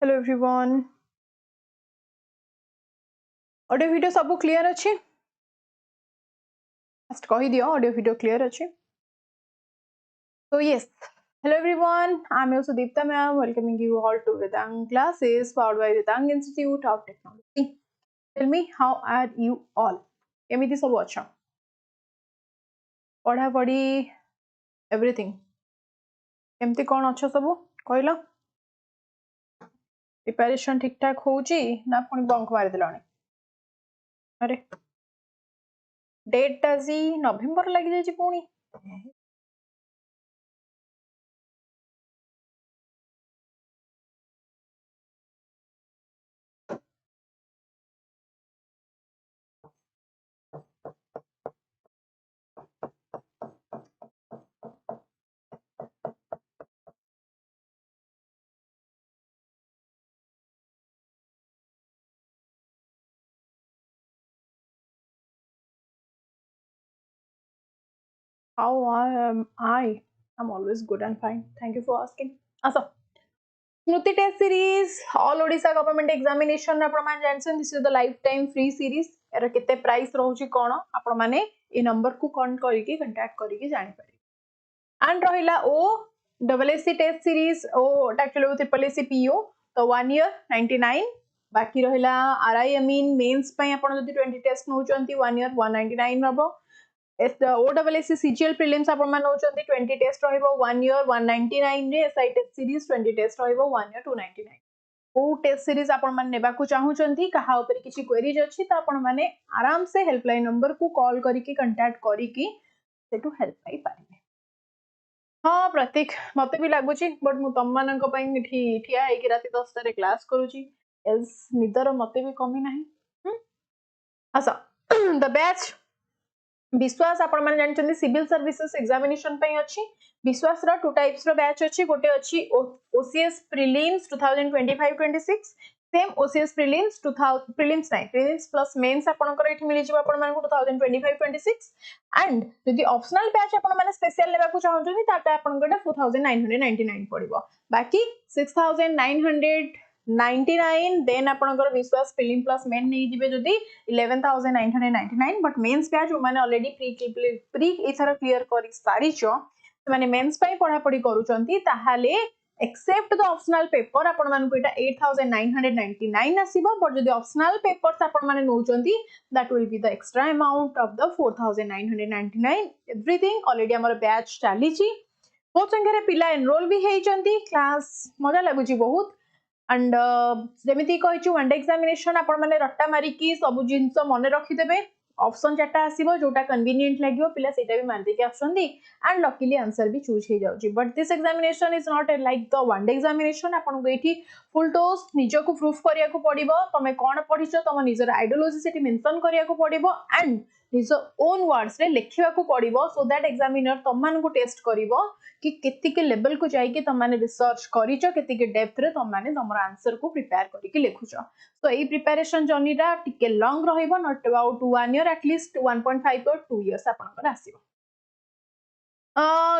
Hello everyone. Audio video सब clear अच्छे? First कही दियो audio video clear अच्छे. So yes, hello everyone. I'm Sudipta ma'am, welcoming you all to Vedang Classes powered by Vedang Institute of Technology. Tell me, how are you all? केमिति सब अच्छा? पढ़ा पढ़ी everything. केमती कौन अच्छा सब? कहला? Preparation ठीक ठाक होची ना पुणी बंक मारी दिलानी? अरे डेट आजी नवेम्बर लगी जाई पुणी. How am I? I'm always good and fine. Thank you for asking. Asa. Smruti test series, all Odisha government examination आपण माने जानछन this is the lifetime free series. Era केते प्राइस रहउची कोन आपण माने ए नंबर को कॉन करिके कांटेक्ट करिके जानि पारि. एंड रहिला OSSC test series ओ एक्चुअली ट्रिपल एससी PEO तो 1 year 99. बाकी रहिला RI mean mains पय आपण जदी 20 टेस्ट नउचंती 1 year 199 हबो. OSSC CGL prelims आपण मान नउचंती 20 टेस्ट रहइबो 1 year 199 रे. SI test series 20 टेस्ट रहइबो 1 year 299. ओ टेस्ट सीरीज आपण मान नेबा को चाहूचंती कहा ऊपर किछि क्वेरीज अछि त आपण माने आराम से हेल्पलाइन नंबर को कॉल करिके कांटेक्ट करिके सेटु हेल्प पाई पारिबे. हां प्रतीक मते भी लागुची बट मु तम मानक पई ठिया हे कि राती 10 रे क्लास करूची एल्स निदर मते भी कमी नाही. अच्छा द बैच विश्वास आपण माने जानचंदी सिविल सर्विसेज एग्जामिनेशन पई अछि. विश्वास रा टू टाइप्स रो बैच अछि. गोटे अछि OCS prelims 2025-26 same OCS prelims 2000 prelims नाही प्रीलिम्स प्लस मेंस आपनकर एठी मिलि जिवो आपण मानकु 2025-26 एंड जदि ऑप्शनल बैच आपण माने स्पेशल लेबा को चाहउछनी ताटा आपनकर 4999 पड़िबो. बाकी 6999 देन आपनकर विश्वास प्रीलिम प्लस मेन नै जिवे जदि 11999 बट मेंस बैच माने ऑलरेडी प्री एथरा क्लियर करि सारिचो माने मेंस पई पढा पढी करूचंती ताहाले एक्सेप्ट द ऑप्शनल पेपर आपण मानकु एटा 8999 आसीबो. बट जदि ऑप्शनल पेपर्स आपण माने नउचंती that will be the extra amount of the 4999. Everything already हमर बैच चालीची. बहुत संख्या रे पिला एनरोल भी हेइचंती. क्लास मजा लागुची बहुत एंड जेमिति कहिछु वन डे एग्जामिनेशन आपण माने रट्टा मारी की सब जिंस मन रखि देबे. ऑप्शन चारटा आसीबो जोटा कन्वीनियंट लागियो पिला सेटा भी मार दे के आछंदी एंड लकीली आंसर भी चूज हे जाउची. But this examination is not like the one day examination. आपण को एठी फुल टोस निजो को प्रूफ करिया को पड़िबो. तमे कोन पढिछो तम निजर आइडियोलॉजी सेठी मेंशन करिया को पड़िबो एंड निज ओन वर्ड्स रे लेखिवा को पड़िबो सो दैट एग्जामिनर तम मान को टेस्ट करिवो कि केति के लेवल को जाई कि तम माने रिसर्च करिचो केति के डेप्थ रे तम माने तमर आंसर को प्रिपेयर करि के लेखुचो. सो एई प्रिपरेशन जर्नी रा टिके लॉन्ग रहइबो not about 1 year at least 1.5 or 2 years आपनकर आसीबो.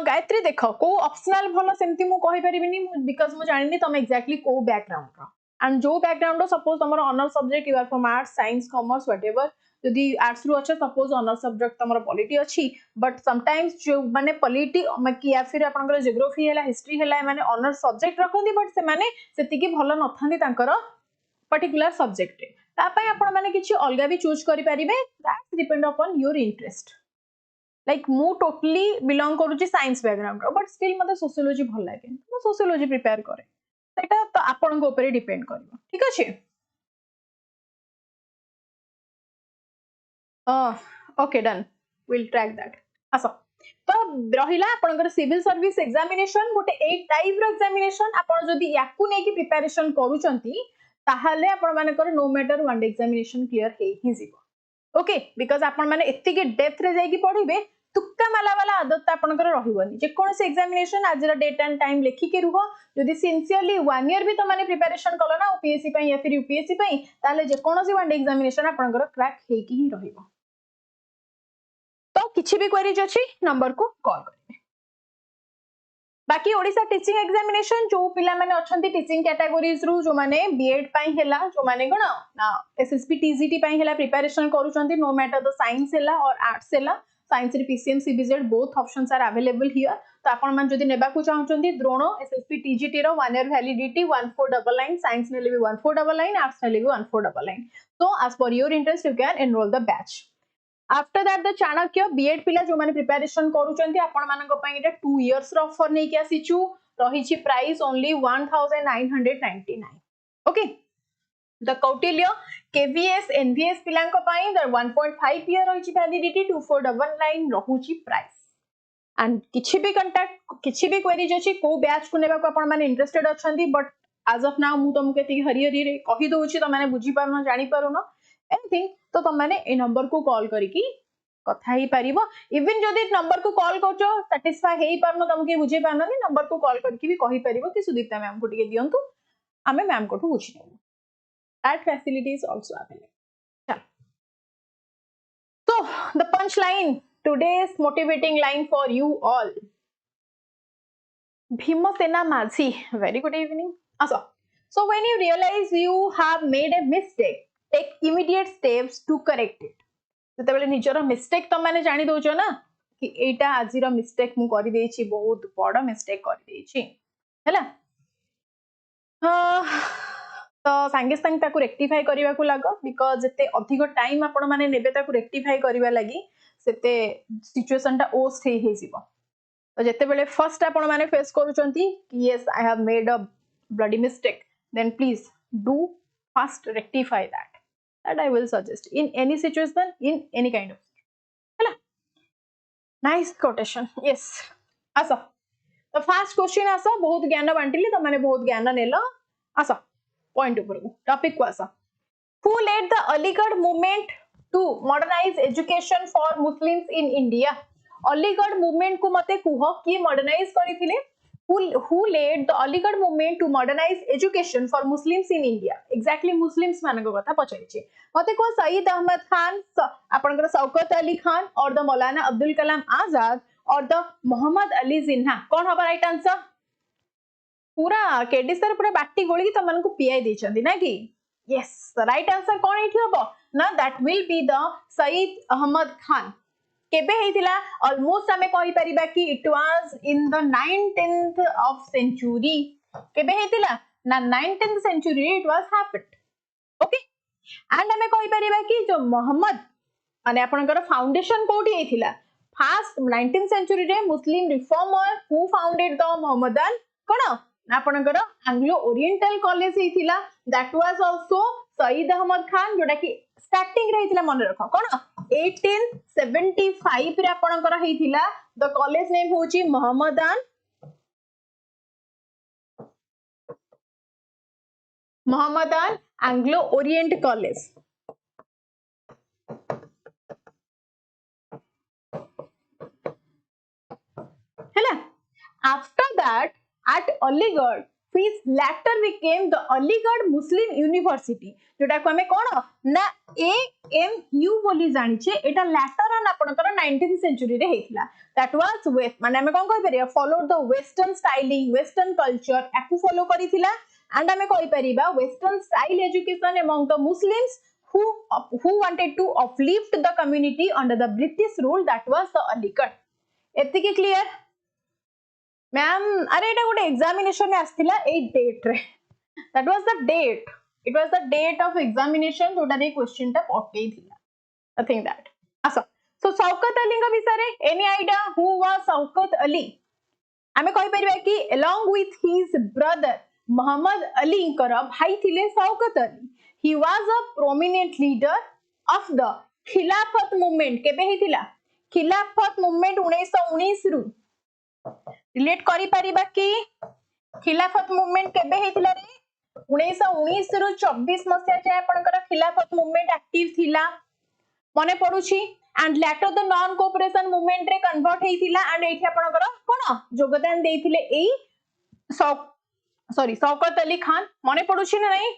गायत्री देखो को ऑप्शनल भलो सेमती मु कहि परिबिनी बिकॉज़ मु जानिनी तम एक्जेक्टली को बैकग्राउंड रो एंड जो बैकग्राउंड रो सपोज तमर honour subject you are from arts science commerce whatever जदि आर्ट्स रु अच्छा सपोज ऑनर सब्जेक्ट तमर पॉलिटी अछि बट समटाइम्स जो माने पॉलिटी कि या फिर आपनकर ज्योग्राफी हैला हिस्ट्री हैला माने ऑनर सब्जेक्ट रखंदी बट से माने सेति की भलो नथांदी तांकर पर्टिकुलर सब्जेक्ट रे ता पय आपण माने किछि अलगा भी चूज करि परिबे. That depend upon your interest. Like मु टोटली बिलोंग करूची साइंस बैकग्राउंड रो बट स्टिल मते सोशियोलॉजी भल लागे मु सोशियोलॉजी प्रिपेयर करे सेटा तो आपण को ऊपर डिपेंड करबो. ठीक अछि. Okay done will track that. आसो तो रहिला आपनकर सिविल सर्विस एग्जामिनेशन गोटे ए टाइप रो एग्जामिनेशन. आपण जदी याकू नै कि प्रिपरेशन करूचंती ताहाले आपण मानकर no matter one day examination clear हे ही जीवो. ओके बिकॉज़ आपण माने एत्ति के डेप्थ रे जाई कि पढिबे तुक्का माला वाला आदत आपनकर रहिबोनी. जे कोन से एग्जामिनेशन आज रा डेट एंड टाइम लेखि के रुहो जदी सिंसियरली 1 year भी तो माने प्रिपरेशन कलो ना OPSC पई या फिर UPSC पई ताले जे कोन से वन डे एग्जामिनेशन आपनकर क्रैक हे कि ही रहिबो. तो किछि भी क्वेरीज अछि नंबर को कॉल करिवे. बाकी ओडिशा टीचिंग एग्जामिनेशन जो पिला माने अछंती टीचिंग कैटेगरीज रु जो माने बीएड पाई हेला जो माने कोन ना एसएसपी टीजीटी पाई हेला प्रिपरेशन करूचंती नो मैटर द साइंस हेला और आर्ट्स हेला साइंस रे PCM CBZ both options are available here तो आपण मान जदी नेबा को चाहउचंती द्रोणो एसएसपी टीजीटी रो 1 ईयर वैलिडिटी 1499 साइंस ने भी 1499 आर्ट्स ने भी 1499 so as per your interest you can enroll the batch after that the Chanakya BEd पिला जो माने प्रिपरेशन करूचंती आपण मानक पई एटा 2 इयर्स रो ऑफर नै कि आसीचू रहिछि price only 1999 okay the Kautilya KVS NVS पिलांक पई द 1.5 ईयर रहिछि वैलिडिटी 2499 रहुछि प्राइस एंड किछि भी कांटेक्ट किछि भी क्वेरीज अछि को बैच को नेबा को आपण माने इंटरेस्टेड अछंती बट as of now मु तुमको केति हरि हरि रे कहि दोउछि त माने बुझी पारनो जानि पारुनो एनीथिंग तो तुम माने ए नंबर को कॉल करिकि कथा ही पारिबो इवन जदि नंबर को कॉल करछो सैटिस्फाई हेई पारनो तुमके बुझी पारनो नि नंबर को कॉल करके भी कहि परिबो कि सुदीप्ता मैम को टिके दियंतु आमे मैम को बुझी नेबो that facility is also available so the punch line today's motivating line for you all Bhimasena Majhi very good evening so when you realize you have made a mistake take immediate steps to correct it जतबेले निजर mistake त माने जानि दोचो ना कि एटा आजिरो mistake मु करि देछि बहुत बड़ मिस्टेक करि देछि हैला तो संगे संग ताकू रेक्टिफाई करबा को लागो बिकॉज़ जते अधिक टाइम आपण माने नेबे ताकू रेक्टिफाई करबा लागि सेते सिचुएशन टा ओस्ट हे जिवो तो जते बेले फर्स्ट आपण माने फेस करूचंती कि yes I have made a bloody mistake then please do first rectify that I will suggest in any situation in any kind of hala nice quotation yes asa the first question asa bahut ज्ञान बांटिली त माने बहुत ज्ञान नेलो asa point ऊपर को topic को asa who led the Aligarh movement to modernize education for Muslims in India Aligarh movement को मते कुह कि modernize करिथिले who led the Aligarh movement to modernize education for Muslims in India exactly Muslims मानक कथा पछाइछि मते को सईद अहमद खान आपनकर शौकत अली खान और द मौलाना अब्दुल कलाम आजाद और द मोहम्मद अली जिन्ना कौन हबा राइट आंसर पूरा केडी सर पूरा बाटी गोली त मन को पीआई देछंदी ना कि यस राइट आंसर कौन एठी हबो ना that will be the Syed Ahmad Khan केबे हेतिला ऑलमोस्ट हमें कहि परिबा कि it was in the 19th of century केबे हेतिला ना 19th century it was happened okay and हमें कहि परिबा कि जो मोहम्मद माने आपनकर फाउंडेशन कोठी हेतिला फर्स्ट 19th सेंचुरी रे Muslim reformer who founded the Mohammedan कोन आपनकर एंग्लो ओरिएंटल कॉलेज हेतिला that was also Syed Ahmad Khan जोटा कि स्टार्टिंग रे हेतिला मन रखो कोन 1875 रे आपनकर हेतिला द कॉलेज नेम होची मोहम्मदन एंग्लो ओरिएंट कॉलेज हैला after that at Aligarh which later became the Aligarh Muslim University जोटा को हमें कोन ना AMU बोली जानि छे एटा later on आपनकर 19th century रे हेतिला that was west माने हमें कोन कहि परिया follow the western styling western culture एकु follow करिथिला and हमें कहि परिबा western style education among the Muslims who wanted to uplift the community under the British rule that was the Aligarh एतिके clear ma'am अरे एटा गोटे एग्जामिनेशन में आस्थिला ए डेट रे that was the date it was the date of examination जोटा रे क्वेश्चन टा पटकेई थिला आई थिंक दैट आसो सो शौकत अली का विषय रे any idea who was Shaukat Ali हमें कहि परिबा कि along with his brother Mohammad Ali कर भाई थिले Shaukat Ali he was a prominent leader of the खिलाफत मूवमेंट केबे हेतिला खिलाफत मूवमेंट 1919 रु रिलेट करि परिबा कि खिलाफत मूवमेंट केबे हेतिला रे 1919 रु 24 मसिया जे आपनकर खिलाफत मूवमेंट एक्टिव थिला मने पडुची and later the non cooperation movement रे कन्वर्ट हेतिला एंड एठी आपनकर कोन योगदान देथिले एई शौकत अली खान मने पडुची ना नहीं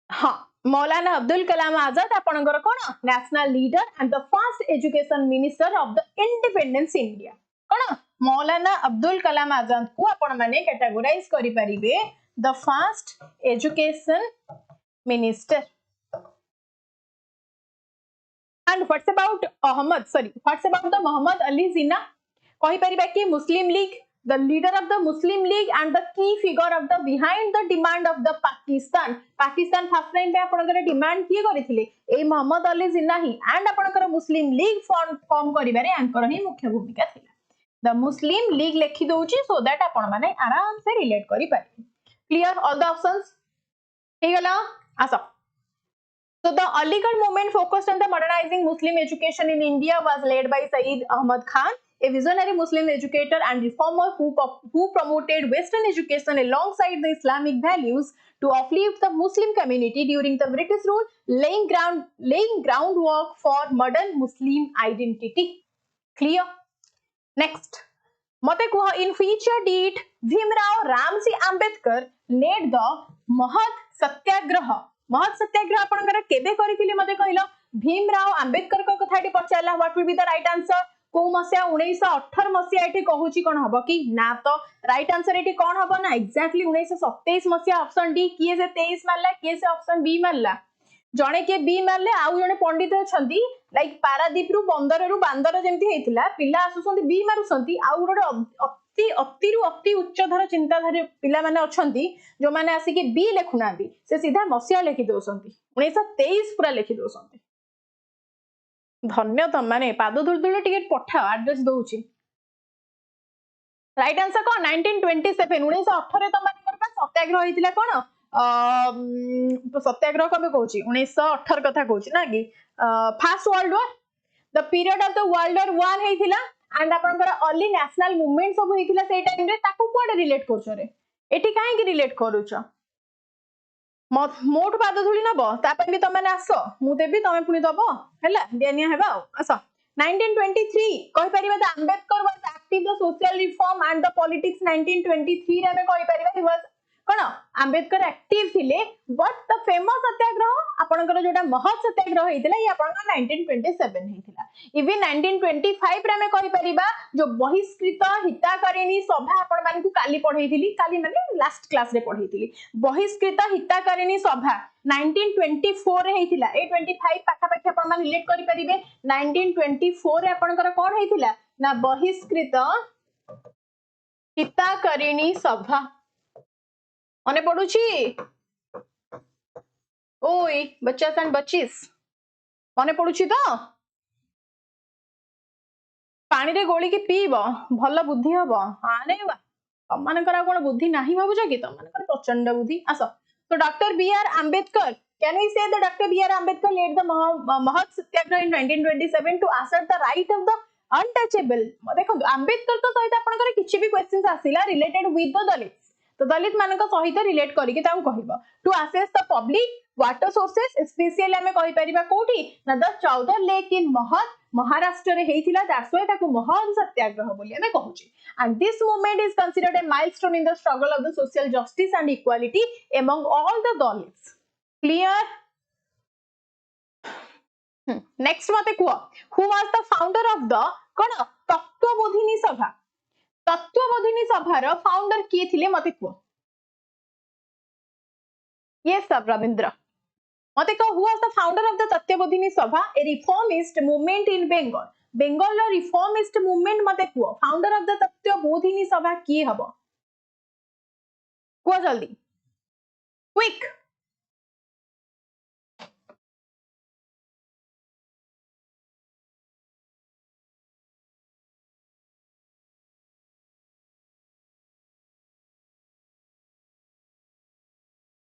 हां मौलाना अब्दुल कलाम आजाद आपनकर कोन national leader and the first education minister of the independence India कोन मौलाना अब्दुल कलाम आजाद को आपण माने कैटेगोराइज करि परिबे the first education minister. And what's about the Muhammad Ali Jinnah? कहि परिबा कि मुस्लिम league, the leader of the Muslim League and the key figure of the behind the demand of the Pakistan. Pakistan first time पे आपनकर demand किए करिथिले ए मोहम्मद अली जिन्ना ही and आपनकर मुस्लिम league form करिबारे anchor ही मुख्य भूमिका थिला. द मुस्लिम लीग लिखि दोउची सो दैट आपण माने आराम से रिलेट करि पारे. क्लियर ऑल द ऑप्शंस हे गला. आसा So the Aligarh movement focused on the modernizing Muslim education in India was led by Sayyid Ahmad Khan, a visionary Muslim educator and reformer who promoted Western education alongside the Islamic values to uplift the Muslim community during the British rule, laying groundwork for modern Muslim identity. Clear? Next. मते कुह in feature did Bhimrao Ramji Ambedkar led the Mahad Satyagraha. महत सत्याग्रह आपनकर केबे करिथिले मते कहिलो. भीमराव अंबेडकर को कथाटी पचारला what will be the right answer. को मसिया 1918 मसिया एठी कहूची कोन हबो कि ना तो राइट आंसर एठी कोन हबो ना एक्जेक्टली 1927 मसिया ऑप्शन डी. किए से 23 मारला, किए से ऑप्शन बी मारला. जणे के बी मारले आउ जणे पंडित अछंती लाइक पारादीप रु बंदर रु बांदर जेमती हेतिला पिला आसुसंती बी मारुसंती. आउ गोटे अति उच्चधर चिंताधारी पिला माने अछंती जो माने आसी के बी लेखुनांती से सीधा मसिया लिखि दोसंती 1923 पूरा लिखि दोसंती. धन्य तम माने पाद धुलधुल टिकेट पठा एड्रेस दोउची. राइट आंसर को 1927 1918 तम माने करबा सत्याग्रह हेतिला कोन सत्याग्रह कबे कहूची 1918 कथा कहूची ना कि first world war the period of the world war 1 हेतिला एंड आपनकर अर्ली नेशनल मूवमेंट सब हेतिला से टाइम रे ताकू कोडे रिलेट करछो रे एठी काहे कि रिलेट करूछ मोट पाद धुली नबो तापे भी तमे आसो मु देबी तमे पुनी दबो हैला देनिया हेबा आसो 1923 कहि परिबा the Ambedkar was active the social reform and the politics 1923 रे हमें कहि परिबा ही वाज कोन अंबेडकर एक्टिव थिले बट द फेमस सत्याग्रह आपनकर जोटा महत सत्याग्रह हेतिला ये आपनकर 1927 हेतिला. इवन 1925 रे हमें कहि परिबा जो बहिष्कृत हिताकारिणी सभा आपण मानकु काली पढैथिली काली माने लास्ट क्लास रे पढैथिली बहिष्कृत हिताकारिणी सभा 1924 रे हेतिला. ए 25 पाखा पाखा आपण मान रिलेट करि परिबे 1924 रे आपनकर कोन हेतिला ना बहिष्कृत हिताकारिणी सभा मने पडुची. ओय बच्चास एंड बच्चीस मने पडुची तो पानी रे गोली के पीबो भल बुद्धि हबो. अरे वाह तम मानकर कोन बुद्धि नाही भाबुछ कि तम मानकर प्रचंड बुद्धि. आसो तो doctor B R Ambedkar can we say the doctor B R Ambedkar led the Mahad satyagraha in 1927 to assert the right of the untouchable. देखो अंबेडकर तो सहित आपनकर किछि भी क्वेश्चंस आसिला रिलेटेड विथ द दलित तो दलित मानक सहित रिलेट करिके ताऊ कहबो to access the public water sources specially हमें कहि परिबा कोठी ना द चौदर लेक इन महत महाराष्ट्र रे हेतिला दैट्स व्हाई ताको महत सत्याग्रह बोली हमें कहूची. And this movement is considered a milestone in the struggle of the social justice and equality among all the Dalits. Clear. Next मते को who was the founder of the कोन तत्वबोधिनी सभा. तत्वबोधिनी सभार फाउंडर किए थिले मते को. यस सर रविंद्र मते को who was the founder of the Tattvabodhini Sabha a reformist movement in Bengal. Bengal रो रिफॉर्मिस्ट मूवमेंट मते को फाउंडर ऑफ द तत्वबोधिनी सभा किए हबो को जल्दी quick.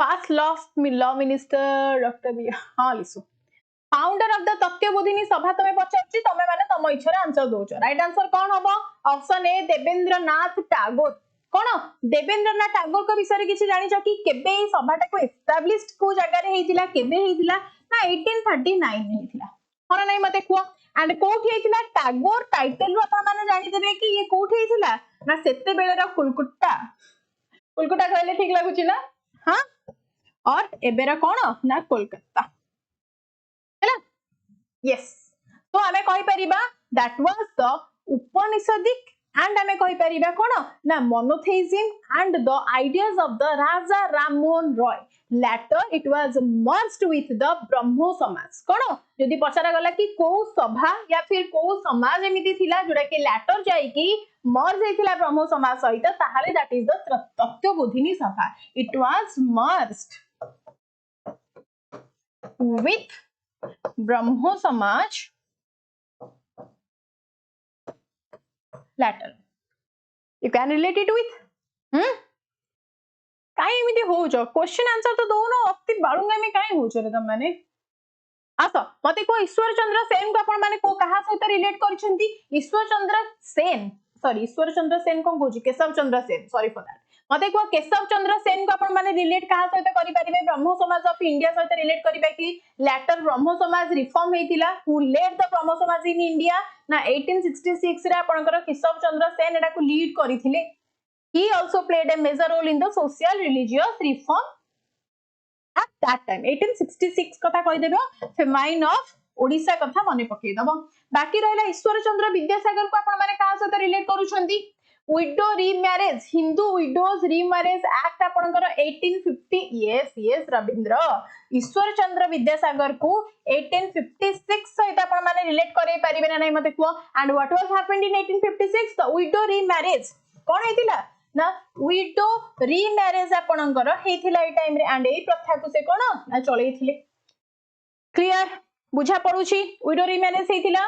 First law minister Dr. B. हाँ लिसु फाउंडर ऑफ द तत्वबोधिनी सभा तमे पचारछि तमे माने तम इच्छा रे आंसर दोछ. राइट आंसर कोन हबो ऑप्शन ए देवेंद्रनाथ टैगोर. कोन देवेंद्रनाथ टैगोर को विषय रे किछि जानि छ कि केबे ई सभाटा को एस्टैब्लिश्ड को जगह रे हेतिला केबे हेतिला ना 1839 में हेतिला. कोन नै मते को एंड कोठी हेतिला टैगोर टाइटल रो आपण माने जानि देबे कि ये कोठी हेतिला ना सेते बेले रो कोलकाता कहले ठीक लागुछि ना. हां और एबेरा कोन ना कोलकाता हैला. यस तो हमें कहि परिबा that was the Upanishadic and आमे कहि परिबा कोन ना monotheism and the ideas of the Raja Ram Mohan Roy. Later it was merged with the Brahmo Samaj. कोन जदि पचरा गला कि को सभा या फिर को समाज एमिति थिला जोडा कि later जाई कि merge हेतिला ब्रह्मो समाज सहित ताहाले that is the तत्वबोधिनी सभा. It was merged with Brahmo Samaj later. You can relate it with काई एमिति हो जो क्वेश्चन आंसर तो दोनो अति बाळुंगा में काई हो जो रे तम माने आस मते को ईश्वर चंद्र सेन को आपण माने को कहा सहित रिलेट करछंती ईश्वर चंद्र सेन सॉरी ईश्वर चंद्र सेन कोन कहूची Keshav Chandra Sen sorry for that मते को केशव चंद्र सेन को आपण माने रिलेट कहा सहित करि परिबे ब्रह्मो समाज ऑफ इंडिया सहित रिलेट करिबे कि लेटर ब्रह्मो समाज रिफॉर्म हेतिला हु लेड द ब्रह्मो समाज इन इंडिया ना 1866 रे आपनकर केशव चंद्र सेन एडा को lead करिथिले. He also played a major role in the social religious reform at that time. 1866 कथा कहि देबो फेमाइन ऑफ ओडिसा कथा मने पकई दबो. बाकी रहला ईश्वर चंद्र विद्यासागर को आपण माने कहा सहित relate करूछंती widow remarriage hindu widows remarriage act आपनकर 1850 yes रविंद्र ईश्वर चंद्र विद्यासागर को 1856 सहित आपण माने रिलेट करे परिबे ना नहीं मते को and what was happened in 1856 the widow remarriage कोन हेतिला ना widow remarriage आपनकर हेतिला ए टाइम रे and ए प्रथा को से कोन ना चलेइथिले. क्लियर बुझा पडुची widow remarriage हेतिला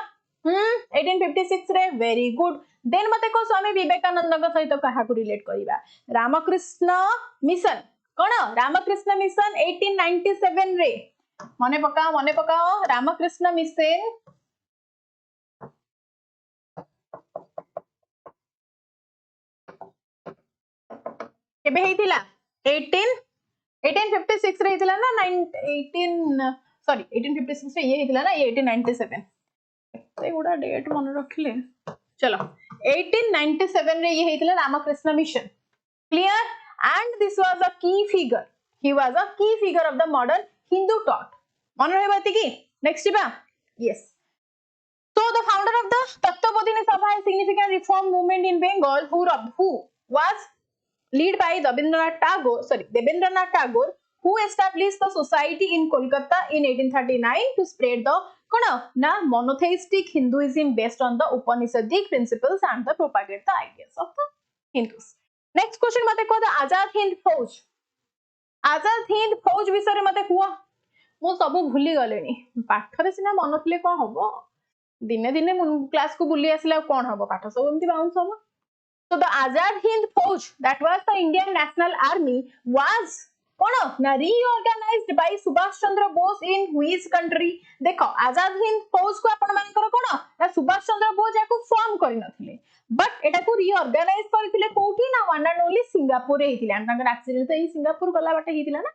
1856 रे वेरी गुड. देन मते को स्वामी विवेकानंद का सहित कहा को रिलेट करिबा रामकृष्ण मिशन कोन रामकृष्ण मिशन 1897 रे मने पकाओ रामकृष्ण मिशन केबे हेतिला 1856 रे हेतिला ना 1856 रे ये हेतिला ना 1897 ते गुडा डेट मन रखले चलो 1897 रे ये हेतिला Ramakrishna Mission. Clear and this was a key figure. He was a key figure of the modern Hindu thought. मन रहबाती की नेक्स्ट बा yes. So the founder of the Tattwabodhini Sabha, a significant reform movement in Bengal, who was led by Debendranath Tagore, who established the society in Kolkata in 1839 to spread the monotheistic Hinduism based on the Upanishadic principles and the propagate the ideas of the Hindus. Next question mate ko Azad Hind Fauj विषय रे मते कुआ मो सब भूली गलेनी पाठ रे सिना मन थले कोन हबो दिने दिने क्लास को बुली आसला कोन हबो पाठ सब एमती बाउंस हबो. So the Azad Hind Fauj, that was the Indian National Army, was reorganized by Subhash Chandra Bose in which country? देखो Azad Hind Fauj को आपण मानकर कोन ना सुभाष चंद्र बोस याको फॉर्म करि नथिले बट एटा को रीऑर्गेनाइज करथिले कोठी ना वन एंड ओनली सिंगापुर रे हिथिले एंड तांकर एक्चुअली तो ई सिंगापुर गला बाटे हिथिला ना.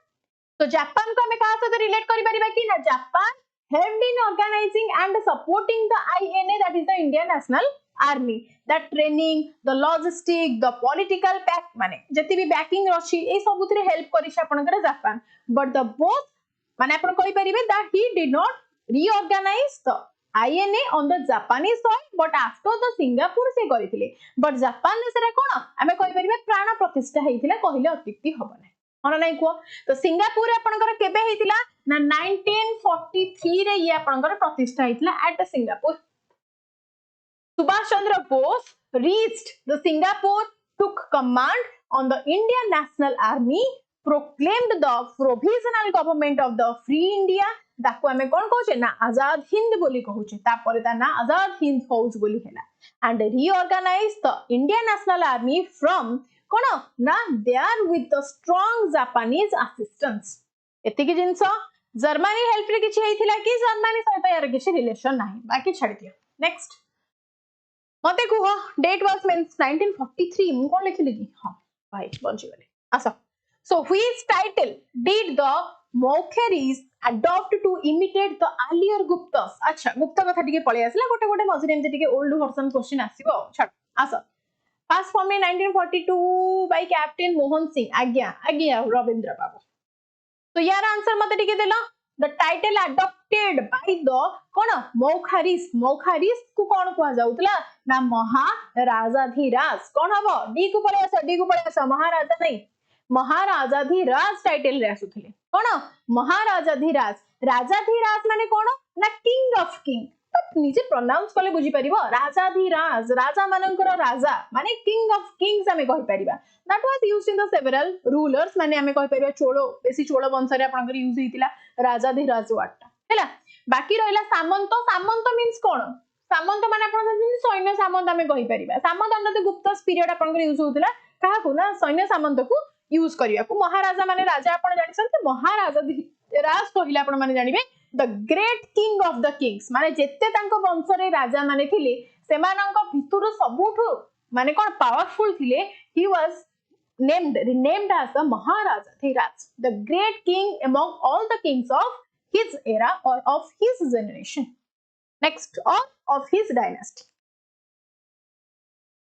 तो जापान को हमें कहा से रिलेट करि परिबा कि ना Japan helped in organizing and supporting the INA, that is the Indian National Army. The training, the logistic, the political pack माने जति भी backing रछि ए सबुथरे हेल्प करिछ आपनकर जापान. But the both माने आपण कहि परिबे that he did not reorganize the INA on the Japanese soil, but after the Singapore से करिथिले. But Japan सेरा कोन हमें कहि परिबे प्राण प्रतिष्ठा हेतिला कहिले अतिक्ति होबने मन नाही को. तो सिंगापुर आपनकर केबे हेतिला ना 1943 रे ये आपनकर प्रतिष्ठा हेतिला at Singapore. Subhash Chandra Bose reached the Singapore, took command on the Indian National Army, proclaimed the provisional government of the Free India. ताको हमें कौन कहूचे ना आजाद हिंद बोली कहूचे तापर ता ना आजाद हिंद फौज बोली हैला and reorganized the Indian National Army from कोन ना there with the strong Japanese assistance. एतिकी जिंस जर्मनी हेल्प रे किछि हेथिला कि जर्मनी सहित यार किछि रिलेशन नाही बाकी छाडी दियो. नेक्स्ट मते कुह डेट वाज मींस 1943 मु कोन लिखिली कि हां भाई बंची गले आसा. So which title did the Mokheris adopt to imitate the earlier Guptas? अच्छा गुप्ता कथा टिके पळे आसला गोटे गोटे मझिरे एमति टिके ओल्ड वर्जन क्वेश्चन आसीबो छाड आसा. पास फॉर्म में 1942 by Captain Mohan Singh. आज्ञा रविंद्र बाबू. तो यार आंसर मते टिके देला. The title adopted by the कौन मौखारिस को कौन कहा जाउतला ना महाराजाधिराज कौन हबो डी को पळे आस महाराजा नहीं महाराजाधिराज टाइटल रे आसुथिले कौन महाराजाधिराज राजाधिराज माने कौन ना किंग ऑफ किंग निजे प्रोनाउंस कले बुझी परिबो राजाधिराज राजा मानकर राजा माने किंग ऑफ किंग्स हमें कहि परिबा that was used in the several rulers माने हमें कहि परिबा चोलो बेसी चोलो वंश रे आपनकर यूज हेतिला राजाधिराज वर्ड हैला बाकी रहला सामंत सामंत मींस कोन सामंत माने आपन जनि सैन्य सामंत हमें कहि परिबा सामंत अंडर द गुप्त पीरियड आपनकर यूज होतिला काहा को ना सैन्य सामंत को यूज करिया को महाराजा माने राजा आपन जानि सनते महाराजाधिराज कहिला आपन माने जानिबे the great king of the kings माने जेते तांको वंश रे राजा माने थिले सेमानंको भितुरु सबुठु माने कोन पावरफुल थिले he was renamed as the Maharajathiraj the great king among all the kings of his era or of his generation next or of his dynasty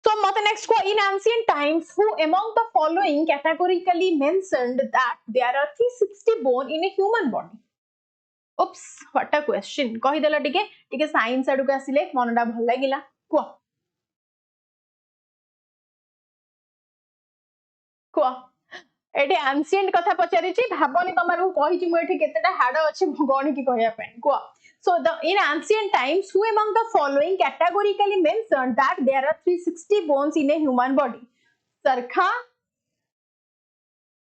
so mate next ko in ancient times who among the following categorically mentioned that there are 360 bone in a human body Oops, what a question. कहि देला टिके science आडू आसिले मनडा भल लागिला को एटे ancient कथा पचारिछि भाबनी तमारु कहिछि मु एठी केतेटा हाड अछि गणी की कहया पे को so the in ancient times who among the following categorically mentioned that there are 360 bones in a human body सरखा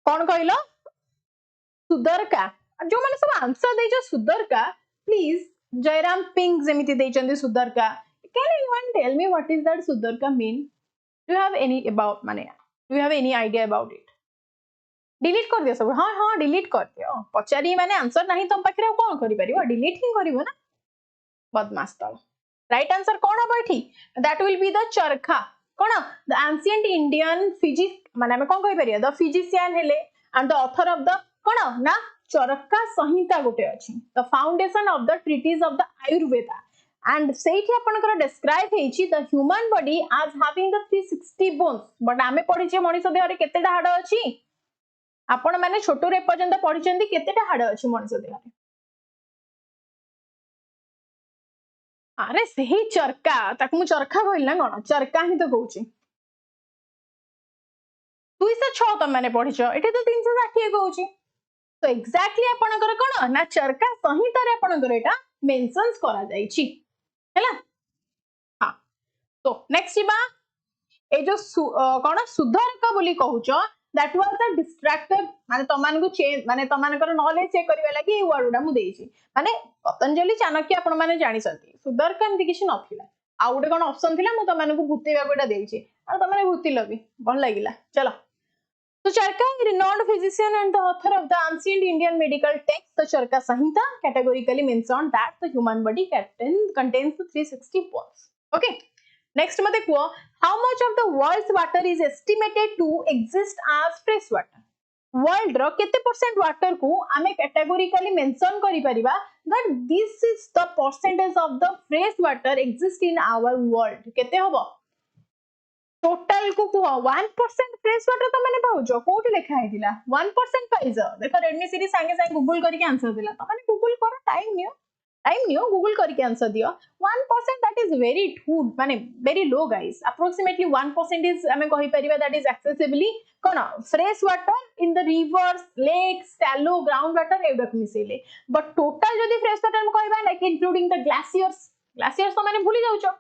कोन कहिलो सुदरका जो माने सब आंसर दे जो सुदरका प्लीज जयराम पिंक जेमिति देचंदी सुदरका can anyone tell me what is that sudarka mean do you have any about माने do you have any idea about it delete कर दियो सब हां delete कर दियो पचारी माने आंसर नहीं तुम पाखरे कोन करि परिबो delete ही करिवो ना बदमाश तळ राइट आंसर कोन हबो एठी that will be the चरखा कोन the ancient indian माने हम कोन कहि परिया the physician हेले and the author of the कोन ना चरका संहिता गोटे अछि the foundation of the treatise of the Ayurveda and सेठी आपनकर डिस्क्राइब हेछि the human body as having the 360 bones but आमे पढिछे मनिष देह रे केतेटा हाड अछि आपण माने छोटो रे पर्यंत पढिछंती केतेटा हाड अछि मनिष देह रे अरे सही चरका ताकू मु चरखा कहल ना कोन चरका ही तो कहूची 206 त माने पढिछो एठी तो 360 कहूची तो एक्जाक्टली आपनकर कोन ना चरका संहिता रे आपनकर एटा मेंशन्स करा जाईची हैला हां तो नेक्स्ट बा ए जो कोन सुधरक बोली कहूचो दैट वाज द डिस्ट्रैक्टर माने तमान को चेंज माने तमानकर नॉलेज चेक करबा लागि ए वर्ड मु देइची माने पतंजलि चाणक्य आपण माने जानि सती सुधरक एंती किछ नथिला आ उडे कोन ऑप्शन थिला मु तमान को भूतेबा कोटा देइची आ तमाने भूतिलो भी भल लागिला चलो So Charka is a renowned physician and the author of the ancient Indian medical text, the Charka Samhita, categorically mentioned that the human body contains 360 bones. Okay. Next, how much of the world's water is estimated to exist as fresh water? World ro kete percent water को आमे categorically mention करी परिबा that this is the percentage of the fresh water exist in our world. केते होबो? Total को 1% fresh water तो माने पाउजो कोठी लेखा हैदिला 1% पाइजो देखो रेडमी सीरीज संगे संगे गूगल करके आंसर दिला तो माने गूगल करो टाइम नियो गूगल करके आंसर दियो 1% दैट इज वेरी टू माने very low guys approximately 1% is हमें कहि परिबा दैट इज एक्सेसिबली कोन fresh water in the rivers lakes shallow ground water एवडक मिसेले बट टोटल जदी फ्रेश वाटर हम कहबा लाइक इंक्लूडिंग द ग्लेशियर्स तो माने भूली जाउचो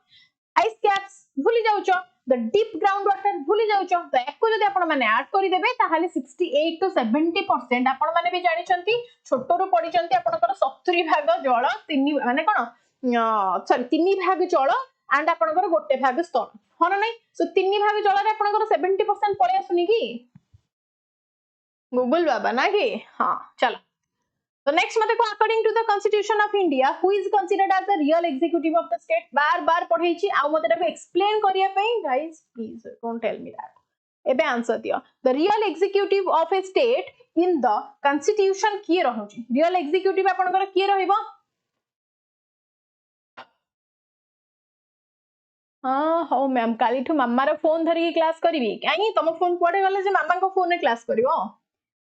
आइस कैप्स भूली जाउचो the deep ground water भूली जाउचो तो एको जदी आपण माने ऐड करि देबे ताहाले 68 to 70% आपण माने भी जानि छंती छोटो रो पडी छंती आपनकर 70 भाग जळ 3 माने कोन सॉरी 3 भाग जळ एंड आपनकर गोटे भाग स्थल होना नै सो 3 भाग जळ रे आपनकर 70% पळे आसुनी की गूगल बाबा ना की हां चलो तो नेक्स्ट मते को according to the constitution of India who is considered as the real executive of the state बार बार पढैछि आ मते ताको एक्सप्लेन करिया पई guys please don't tell me that एबे आंसर दियो the real executive of a state in the constitution की रहउछि रियल एग्जीक्यूटिव आपनकर की रहइबो हां हो मैम काली ठु मम्मा रो फोन धरि क्लास करबी काई तम फोन पडे गले जे मम्मा को फोन रे क्लास करिवो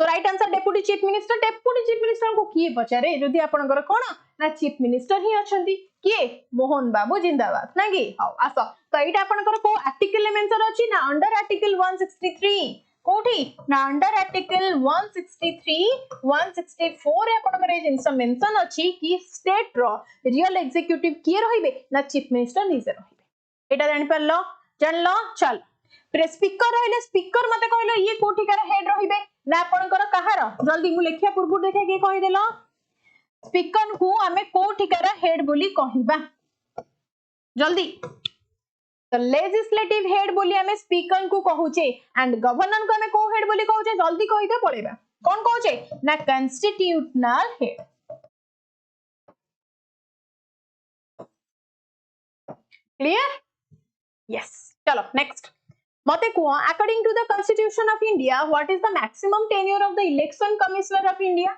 तो right answer deputy chief minister को किए पचारे जदि आपनकर कोन ना चीफ मिनिस्टर ही अछंती किए मोहन बाबू जिंदाबाद ना कि हाउ आस तो एटा आपनकर को आर्टिकल मेंशन अछि ना अंडर आर्टिकल 163 कोठी ना अंडर आर्टिकल 163 164 रे आपनकर ए जिंस मेंशन अछि कि स्टेट रो रियल एग्जीक्यूटिव किए रहिबे ना चीफ मिनिस्टर निजे रहिबे एटा जानि परलो जानलो चल स्पीकर रहिले स्पीकर मते कहलो ये कोठिकार हेड रहिबे ना आपनकर कहार जल्दी मु लेखिया पूर्व देखे के कहि देलो स्पीकर को हमें कोठिकार हेड बोली कहिबा जल्दी तो लेजिस्लेटिव हेड बोली हमें स्पीकर को कहूचे एंड गवर्नर को हमें को हेड बोली कहूचे जल्दी कहि दे पड़ेबा कोन कहूचे ना कॉन्स्टिट्यूशनल हेड क्लियर यस चलो नेक्स्ट मते कुआ according to the constitution of India what is the maximum tenure of the election commissioner of India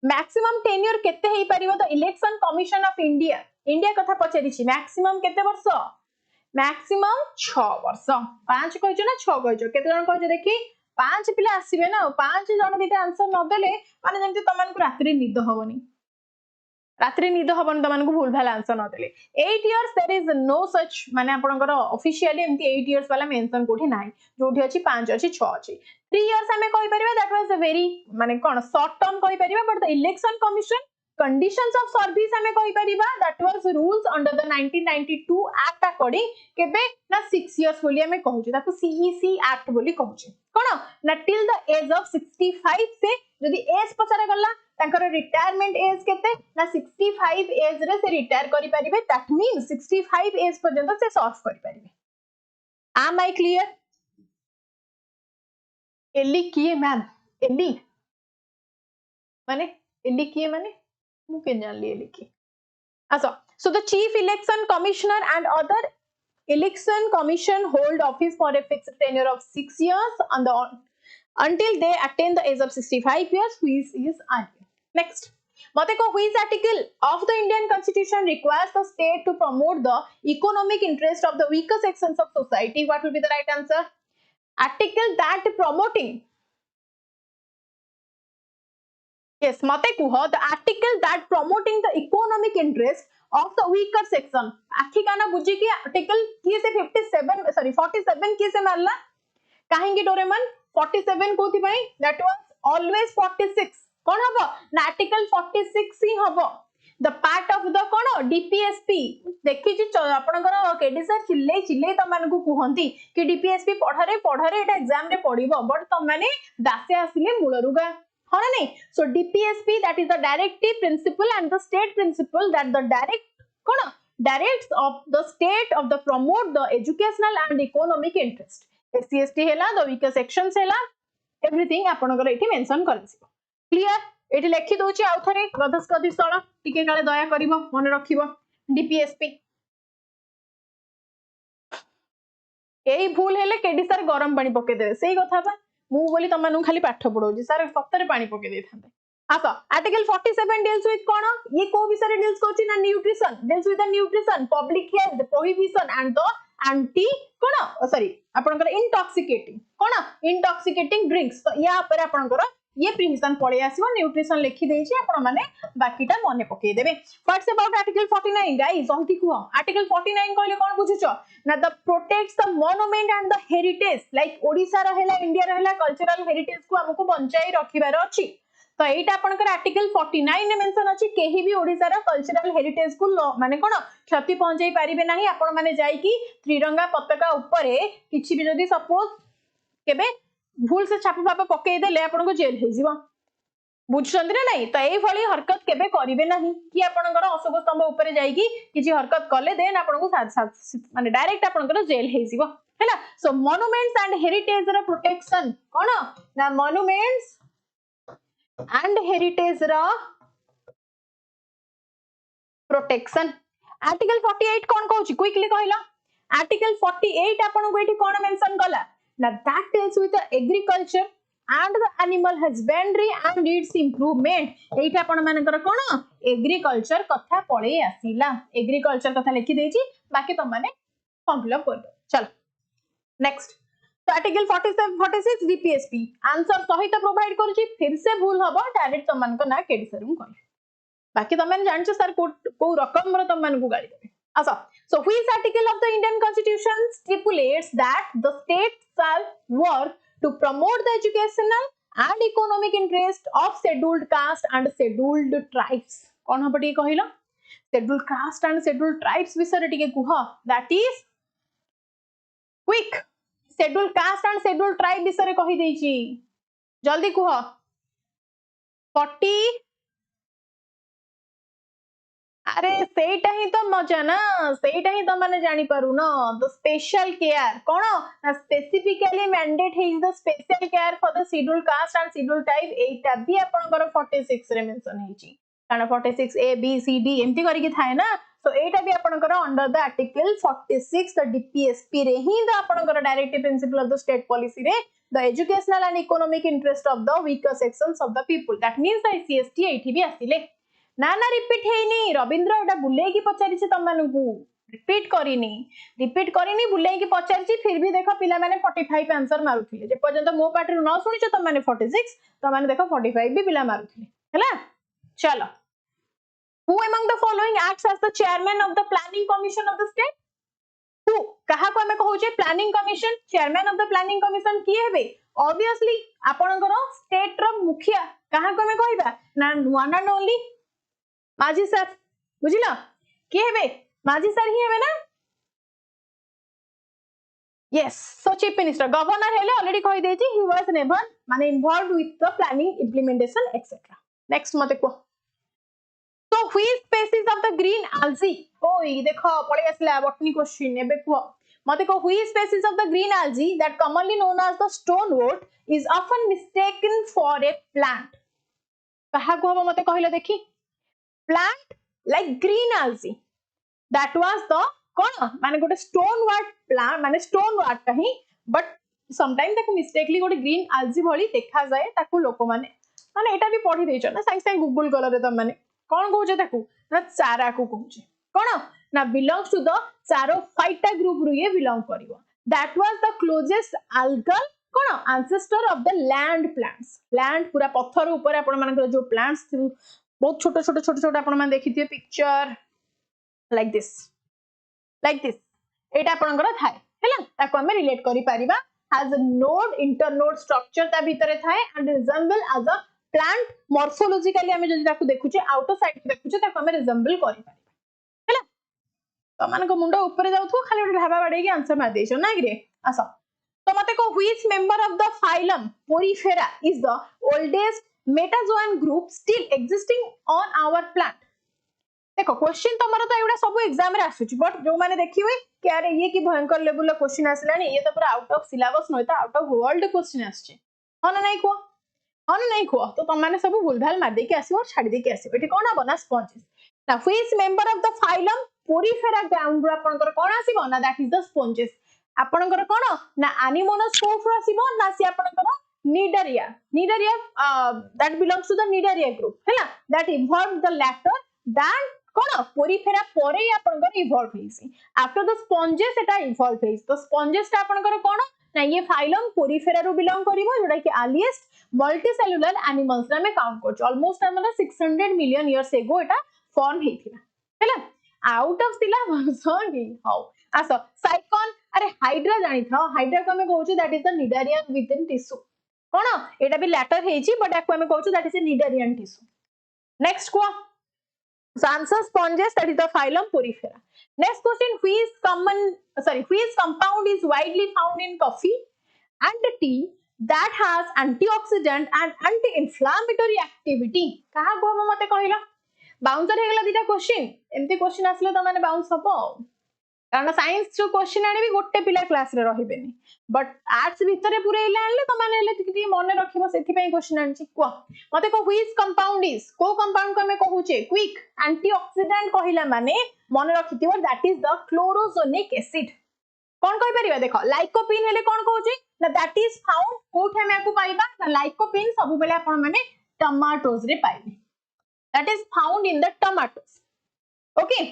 maximum tenure केते हेई परिबो the election commission of India India कथा पचरिछि मैक्सिमम केते वर्ष मैक्सिमम 6 वर्ष 5 कहजो ना 6 कहजो केते जन कहजो देखि 5 पिला आसीबे ना 5 जन दिते आंसर न देले माने जेंति तमन को रात्रि निद होबनी रात्रि निद हबन तमन को भूल भाल आंसर न देले 8 years there is no such माने आपनकर ऑफिशियली एमती 8 इयर्स वाला मेंशन कोठी नाही जोठी अछि 5 अछि 6 अछि 3 इयर्स हमें कहि परिबा दैट वाज अ वेरी माने कोन शॉर्ट टर्म कहि परिबा but the election commission conditions of service हमें कहि परिबा that was rules under the 1992 act according केबे ना 6 इयर्स बोली हमें कहूची ताको सीईसी एक्ट बोली कहूची कोन ना टिल द एज ऑफ 65 से जदी एज पछारे गल्ला तांकर रिटायरमेंट एज केते ना 65 एज रे से रिटायर करि परिबे दैट मींस 65 एज पर्यंत से सर्व करि परिबे एम आई क्लियर एली किए मैम एली किए माने मु के जान लिए लिखी अच्छा so the chief election commissioner and other election commission hold office for a fixed tenure of 6 years on the until they attain the age of 65 years which is earlier next mate ko which article of the Indian constitution requires the state to promote the economic interest of the weaker sections of society what will be the right answer article that promoting yes mate kuho the article that promoting the economic interest of the weaker section आखि काना बुझी कि article किए से 47 किए से मारला काहेंगी Doraemon 47 कोथि पई दैट वाज ऑलवेज 46 कोन हबो ना आर्टिकल 46 ही हबो the part of the cone DPSP देखि छि आपनकर केडी सर चिल्ले त मानकु कुहंती कि डीपीएसपी पढारे एटा एग्जाम रे पढिबो बट त माने दासे आसिले मूलरुगा हाँ नहीं so DPSP that is the directive principle and the state principle that the directs of the state of the promote the educational and economic interest SC/ST Hella the weaker sections Hella everything आपनकर एठी mention करछि clear एठी लिखि दोछि आउ थरे गदस कदि स्थल टिके काले दया करिवो मन रखिवो DPSP एई भूल हेले केडी सर गरम पानी पके देबे सेही कथा बा मु बोली तमनु खाली पाठ पढौजी सर सत्तर पानी पके देथांते आसा आर्टिकल 47 डील्स विथ कोन ये को विषय डील्स करछि ना nutrition deals with the nutrition public health prohibition and the anti cone sorry आपनकर इंटॉक्सिकेटिंग ड्रिंक्स तो या पर आपनकर ये प्रिविजन पळे आसीबो न्यूट्रिशन लिखि देछि आपण माने बाकीटा मने पके देबे व्हाट्स अबाउट आर्टिकल 49 गाइस जल्दी कुहो आर्टिकल 49 कहले कोन बुझुछो ना the protects the monument and the heritage like Odisha रहेला इंडिया रहेला कल्चरल हेरिटेज को हमको बंचाई रखिबार अछि तो एटा आपनकर आर्टिकल 49 ने मेंशन अछि केही भी ओडिसा रा कल्चरल हेरिटेज को माने कोन क्षति पहुंचाई परिबे नाही आपण माने जाई कि त्रिरंगा पताका ऊपर किछि भी जदी सपोज केबे भूल से छाप फाप पके देले आपन को जेल हे जीवा बुझछंदी ना नहीं तो एई भली हरकत केबे करिवे नाही कि आपनकर अशोक स्तंभ ऊपर जाई कि किछि हरकत करले देन आपन को माने डायरेक्ट आपनकर जेल हे जीवा हैला सो मॉन्यूमेंट्स एंड हेरिटेज रा प्रोटेक्शन कोन ना मॉन्यूमेंट्स एंड हेरिटेज रा प्रोटेक्शन आर्टिकल 48 कोन कहूची क्विकली कहला आर्टिकल 48 आपन को एठी कोन मेंशन कला now that deals with the agriculture and the animal husbandry and its improvement एटा आपण मानकर कोन एग्रीकल्चर कथा पळे आसीला एग्रीकल्चर कथा लिखि देछि बाकी त माने फॉर्म फिल अप कर दो चलो नेक्स्ट तो आर्टिकल 47 46 बीपीएसपी आंसर सहित प्रोवाइड करूची फिर से भूल हबो डायरेक्ट तमन को ना केडी सर मु कहि बाकी तमन जानछ सर को रकम रो तमन को गाली देबे अच्छा so which article of the Indian Constitution stipulates that the state shall work to promote the educational and economic interest of scheduled caste and scheduled tribes cone हबटी कहिलो scheduled caste and scheduled tribes विषय टिके कुह that is quick scheduled caste and scheduled tribe विषय कहि देछि जल्दी कुह 40 अरे सेटा ही तो मजा ना सेटा ही तो माने जानी पारु न द स्पेशल केयर कोन स्पेसिफिकली मैंडेट है the special care for the scheduled caste and scheduled type एटा भी आपनकर 46 रे मेंशन हेची कारण 46 ए बी सी डी एमती करी कि थाए ना तो एटा भी आपनकर under the article 46 the DPSP रे ही द आपनकर directive principle of the state policy रे the educational and economic interest of the weaker sections of the people that means the CST एठी भी आसिले ना ना रिपीट हेनी रविंद्र एटा बुले की पचारि छी तम मानकू रिपीट करिनी बुले की पचारि छी फिर भी देखो पिला माने 45 आंसर मारुथिले जे पर्यंत मो पाटरु न सुनिछ तम माने 46 तम माने देखो 45 भी पिला मारुथिले हैला चलो who among the following acts as the chairman of the planning commission of the state who कहा को हमें कहू जे planning commission chairman of the planning commission की हेबे ऑब्वियसली आपनकर स्टेट रो मुखिया कहा को हमें कहबा ना वन एंड ओनली माझी सर बुझिला के हेबे माझी सर ही हेबे ना yes so chief minister governor हेले ऑलरेडी कहि देछि ही वाज नेवर माने involved with the planning implementation etcetera next मते को तो which species of the green algae ओई देखो पळे आसला बॉटनी क्वेश्चन एबे को मते को which species of the green algae that commonly known as the stonewort is often mistaken for a plant कहा को हम मते कहिला देखि plant like green algae that was the कोन माने गोटे stonewort plant माने stonewort कहि but sometimes ताको मिस्टेकली गोटे green algae भली देखा जाए ताको लोक माने माने एटा भी पढी देछ ना साइंस साइंस गूगल कलर रे त माने कोन कहूचे ताको ना चारा को कहूचे कोन ना belongs to the charophyta group रु ये belong करिवो that was the closest algal cone ancestor of the land land पूरा पत्थर ऊपर आपण मानकर जो plants बहुत छोट आपण मान देखिथिए पिक्चर लाइक दिस एटा आपनकर थाए हैला ताको हम रिलेट करि परिबा has a node internode structure ता भीतर थाए and resemble as a plant morphologically हम जदि ताको देखुचे आउटर साइड देखुचे ताको हम रिजेंबल करि परिबा हैला तमान को मुंडा ऊपर जाउथो खाली ढाबा बाडे की आंसर मार देछो ना गिरे आसा तो मते को which member of the phylum Porifera is the oldest metazoan group still existing on our plant देखो क्वेश्चन तमरो तो एउडा सब एग्जाम रे आसुची बट जो माने देखिवे कि अरे ये की भयंकर लेवल लो क्वेश्चन आसलानी ये तो पूरा आउट ऑफ सिलेबस नय तो आउट ऑफ वर्ल्ड क्वेश्चन आछे हन नहीं को तो तम माने सब भूलभाल मार दे के आसीबो छाडी दे के आसीबो एठी कोन बना स्पॉन्जेस ना which member of the phylum Porifera ground आपनकर कोन आसीबो ना दैट इज द स्पॉन्जेस आपनकर कोन ना एनिमोनस कोफ आसीबो ना सी आपनकर nidaria that belongs to the nidaria group हैला that evolved the latter than cone Porifera परे आपनकर evolve हेसी after the sponges Etah evolve हेस तो स्पॉन्जेस ता आपनकर कोन ना ये फाइलम पोरिफेरा रो बिलोंग करिवो जोडा कि अर्लीस्ट मल्टीसेलुलर एनिमल्स रा में काउंट करछ ऑलमोस्ट हमर 600 मिलियन इयर्स एगो एटा फॉर्म हेथिला हैला आउट ऑफ सिलेबस होगी हाउ आसो साइकोन अरे हाइड्रा जानि था हाइड्रा को हम कहउछ that is the cnidarian with in tissue कोन एटा भी लैटर हेची बट आको हम कहउछ that is a cnidarian tissue next को so answer sponges that is the phylum porifera next question which compound is widely found in coffee and tea that has antioxidant and anti-inflammatory activity कहा को हम मते कहिला bouncer हेगला दिटा question एमती question आसले त माने बाउंस हबो कारण साइंस जो क्वेश्चन आने भी गोटे पिला क्लास रे रहिबेनी बट आर्ट्स भीतर पुरेइला आनले त माने ले टिक मन रखिबो सेथि पई क्वेश्चन आनछि को मते को व्हिच कंपाउंड इज को कंपाउंड को हमें कहूचे क्विक एंटीऑक्सीडेंट कहिला माने मन रखिथिबो that is the chlorogenic acid कोन कहि परिबा देखो लाइकोपिन हेले कोन कहूचे ना दैट इज फाउंड कोठ हमें आकु पाइबा ना लाइकोपिन सब बेले आपण माने टमाटोज रे पाइबे that is found in the tomatoes okay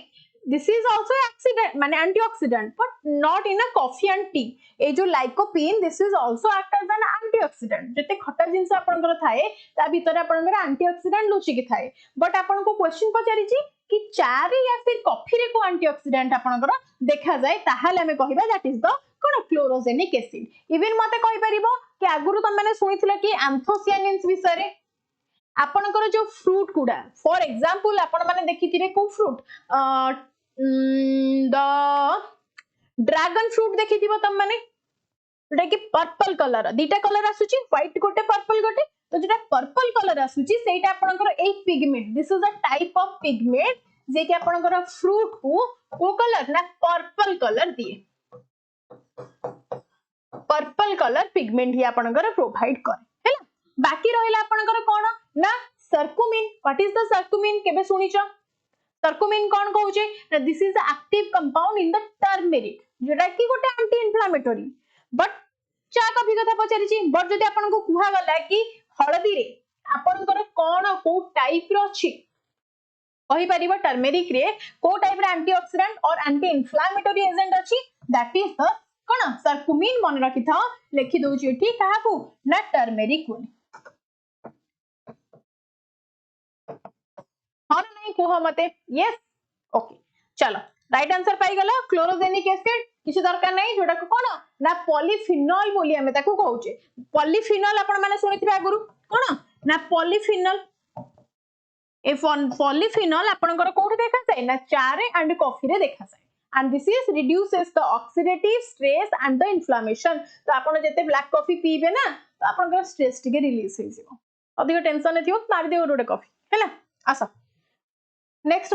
this is also accident माने antioxidant but not in a coffee and tea ए जो lycopene this is also act as an antioxidant जते खट्टा जिंस आपनकर थाए ता भीतर आपनकर antioxidant लुचि कि थाए बट आपन को क्वेश्चन पचारि छि कि चा रे या फिर कॉफी रे को antioxidant आपनकर देखा जाय ताहाले हमें कहिबा दैट इज द कोन क्लोरोजेनिक एसिड इवन मते कहि परिबो कि आगुरु त माने सुनिथिला कि एंथोसियानिन्स विषय रे आपनकर जो फ्रूट गुडा फॉर एग्जांपल आपण माने देखिथिबे को फ्रूट द ड्रैगन फ्रूट देखिथिबो तम माने जेटा कि पर्पल कलर दीटा कलर आसुची व्हाइट गोटे पर्पल गोटे तो जेटा पर्पल कलर आसुची सेटा आपनकर a pigment this is a type of pigment जे कि आपनकर फ्रूट को कलर ना पर्पल कलर दिए पर्पल कलर पिगमेंट ही आपनकर प्रोवाइड करे हैला बाकी रहिला आपनकर कोन ना curcumin what is the curcumin केबे सुनिचो सर्कुमिन कोन कहउचे ना this is active compound in the turmeric जेटा कि गोटे एंटी इन्फ्लेमेटरी बट चा कभी कथा पचारि छि बट जदि आपन को कुहा गला कि हळदी रे आपनकर कोन को टाइप रो अछि कहि परिबो टर्मेरिक रे को टाइप रे एंटीऑक्सीडेंट और एंटी इन्फ्लेमेटरी एजेंट अछि दैट इज द कोन सर्कुमिन मन रखि था लिखि दउछि एठी काहा को ना टर्मेरिक को हां नहीं कोह मते यस ओके चलो राइट आंसर पाई गला क्लोरोजेनिक एसिड किसी दरकार नहीं जोटा को कोन ना पॉलीफिनॉल बोली हमें ताको कहउचे पॉलीफिनॉल आपण माने सुनिथिबे आगुरु कोन ना पॉलीफिनॉल ए पॉलीफिनॉल आपनकर कोठी देखा जाय ना चा रे एंड कॉफी रे देखा जाय and this is reduces the oxidative stress and the inflammation तो आपण जते ब्लैक कॉफी पीबे ना तो आपनकर स्ट्रेस टिके रिलीज होई जिवो अधिक टेंशन ने थियो मार दियो गोटे कॉफी हैला आसा नेक्स्ट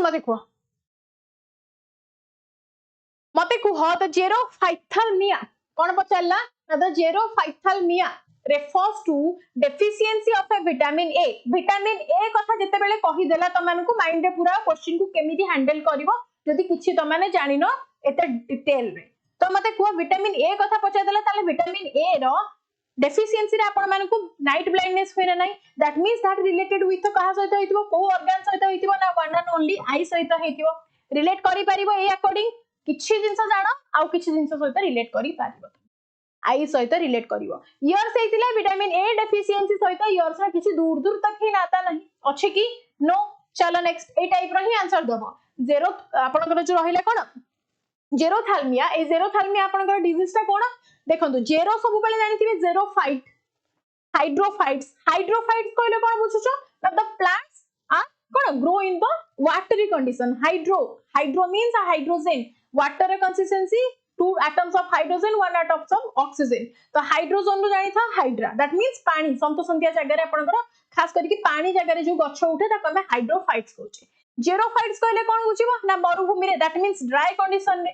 मते कुह द जेरोफाइथालमिया कोन पचारला ना the जेरोफाइथालमिया refers to deficiency of a vitamin A कथा जते बेले कहि देला त मानकु माइंड रे पूरा क्वेश्चन को केमिति हैंडल करबो जदि किछि त माने जानिनो एते डिटेल रे तो मते कुह विटामिन ए कथा पचार देला ताले विटामिन ए रो डेफिशिएंसी रे आपण मानकु नाइट ब्लाइंडनेस होय नाही that means that related with कहा सहित होइतबो को ऑर्गन सहित होइतबो ना वन एंड ओनली आई सहित होइतबो रिलेट करि परिबो ए अकॉर्डिंग किछि जिंस जानो आ किछि जिंस सहित रिलेट करि परिबो आई सहित रिलेट करिवो इयर्स हेतिला विटामिन ए डेफिशिएंसी सहित इयर्स रा किछि दूर दूर तक ही नाता नहीं अछि कि नो चलो नेक्स्ट ए टाइप रो ही आंसर दबो जेरो आपनकर जो रहिला कोन जेरोथालमिया ए जेरोथालमिया आपनकर डिजीज ता कोन देखंतु जेरो सब बेले जानिथिबे जेरोफाइट हाइड्रोफाइट्स कहले कोन बुझुछो द प्लांट्स आर कोन grow in the watery condition hydro means a hydrogen water consistency 2 atoms of hydrogen 1 atoms of oxygen तो हाइड्रोजन रो जानि था हाइड्रा दैट मींस पानी संतोषंतिया जगह रे आपनकर खास करी कि पानी जगह रे जो गछ उठे ता कमे हाइड्रोफाइट्स कहउचे जेरोफाइट्स कहले कोन बुझिबो ना मरुभूमि रे दैट मींस ड्राई कंडीशन रे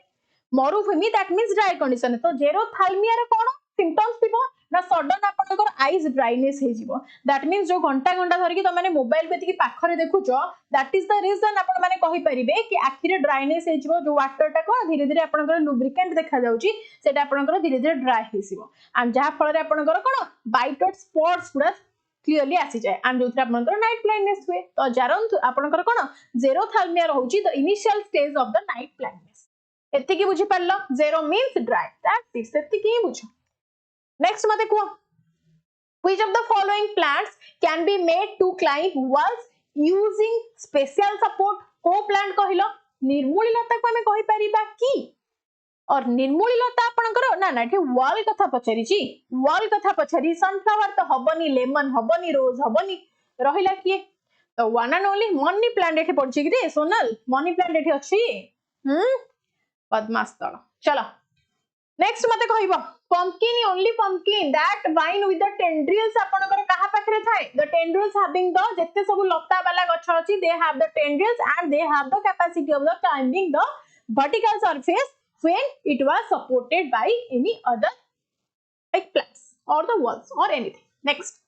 मरुभूमि दैट मींस ड्राई कंडीशन तो जेरोथालमिया रे कोन सिम्पटम्स थिबो ना सडन आपनकर आईज ड्राइनेस हे जिवो दैट मींस जो घंटा घंटा धरि कि त माने मोबाइल पे की पाखरे देखुचो दैट इज द रीजन आपण माने कहि परिबे कि आखि रे ड्राइनेस हे जिवो जो वाटर टा को धीरे धीरे आपनकर लुब्रिकेंट देखा जाउची सेटा आपनकर धीरे धीरे ड्राई हे जिवो एंड जहा फल रे आपनकर कोन वाइट डॉट स्पॉट्स गुडा क्लियरली आसी जाय एंड जोथरा आपनकर नाइट ब्लाइंडनेस हुए तो जारंतु आपनकर कोन जेरोथालमिया रहउची the initial stage of the night blindness एति की बुझी परलो xero means dry that is एति की बुझो नेक्स्ट मते को which of the following plants can be made to climb walls using special support को प्लांट कहिलो निर्मूलीलता को हमें कहि परिबा की और निर्मूलीलता आपनकर ना ना वॉल कथा पचारि छी वॉल कथा पचारि सनफ्लावर तो हबनी लेमन हबनी रोज हबनी रहिला किए तो one and only money plant एठे पड़छि कि रे सोनल मनी प्लांट एठे अछि पद्मास्थल चलो नेक्स्ट मते कहिबो pumpkin only pumpkin that vine with the tendrils आपनकर कहा पाखरे थाए the tendrils having the जत्ते सब लता वाला गछ अछि they have the tendrils and they have the capacity of the climbing the vertical surface when it was supported by any other like plants or the walls or anything next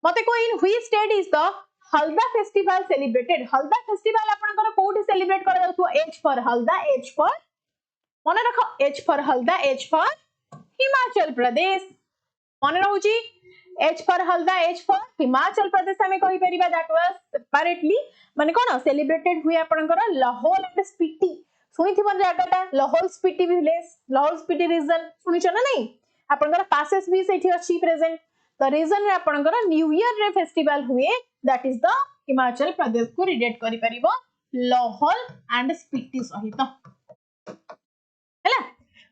मते को in which state is the Halda festival celebrated Halda festival आपनकर कोठी celebrate करा जाउथो H for Halda H for मने रखो H for Halda H for Himachal Pradesh मन रहउची H for Halda H for Himachal Pradesh हमें कहि परिबा दैट वाज सेपरेटली माने कोन सेलिब्रेटेड हुए आपनकर लाहौल एंड स्पीति सुनी थिबन जगटा लाहौल स्पीति विलेज लाहौल स्पीति रीजन सुनी छ ना नहीं आपनकर पासेस भी सेठी अछि प्रेजेंट द रीजन रे आपनकर न्यू ईयर रे फेस्टिवल हुए that is the Himachal Pradesh को रिलेट करि परिबो लाहौल एंड स्पीति सहित हैला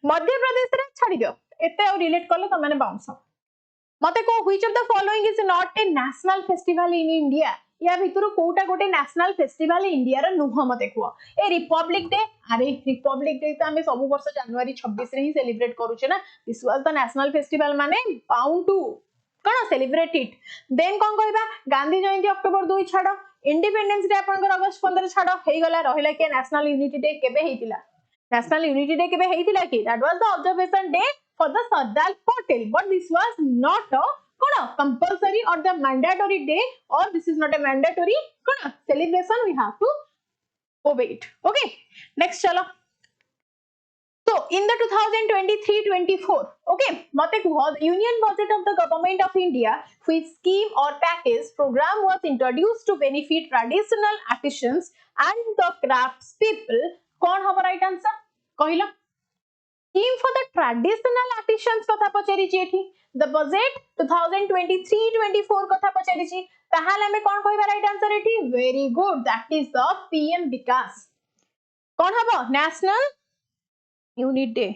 मध्य प्रदेश रे छाडी दियो एते रिलेट करले त माने बाउंस मते को which of the following is not a national festival in India या भितर कोटा गोटे नेशनल फेस्टिवल इंडिया रा नुह मते को ए रिपब्लिक डे अरे रिपब्लिक डे त हमें सब वर्ष जनवरी 26 रे ही सेलिब्रेट करू छे ना this was the national festival माने बाउंड टू कोन सेलिब्रेट इट देन कोन कहबा गांधी जयंती अक्टोबर 2 छाडो इंडिपेंडेंस डे आपनकर अगस्त 15 छाडो हेई गला रहिला के नेशनल यूनिटी डे केबे हेतिला नेशनल यूनिटी डे केबे हेतिला कि that was the observation day for the Sardar Patel, but this was not a compulsory or the mandatory day, or this is not a mandatory celebration. We have to obey it. Okay, next chalo. So in the 2023-24, okay, mate kuho Union Budget of the Government of India, which scheme or package program was introduced to benefit traditional artisans and the crafts people. कौन हमारा right answer? कहला scheme for the traditional artisans कथा पचेरी छी the budget 2023-24 कथा पचेरी छी ताहाले हमें कोन कहबा right answer एठी very good that is the PM विकास कोन हबो नेशनल यूनिट डे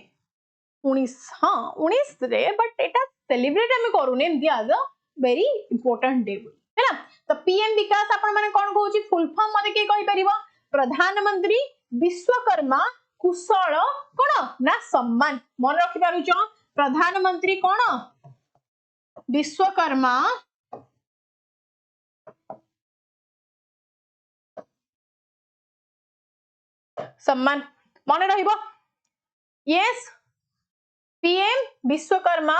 19 हां 19 रे बट एटा सेलिब्रेट हमें करूने इंदी आज very important day हैला तो PM विकास आपण माने कोन कहूची फुल फॉर्म मते के कहि परिबो प्रधानमंत्री विश्वकर्मा कुशल कोन ना सम्मान मन रखि पारुछ प्रधानमंत्री कोन विश्वकर्मा सम्मान मन रहिबो yes PM Vishwakarma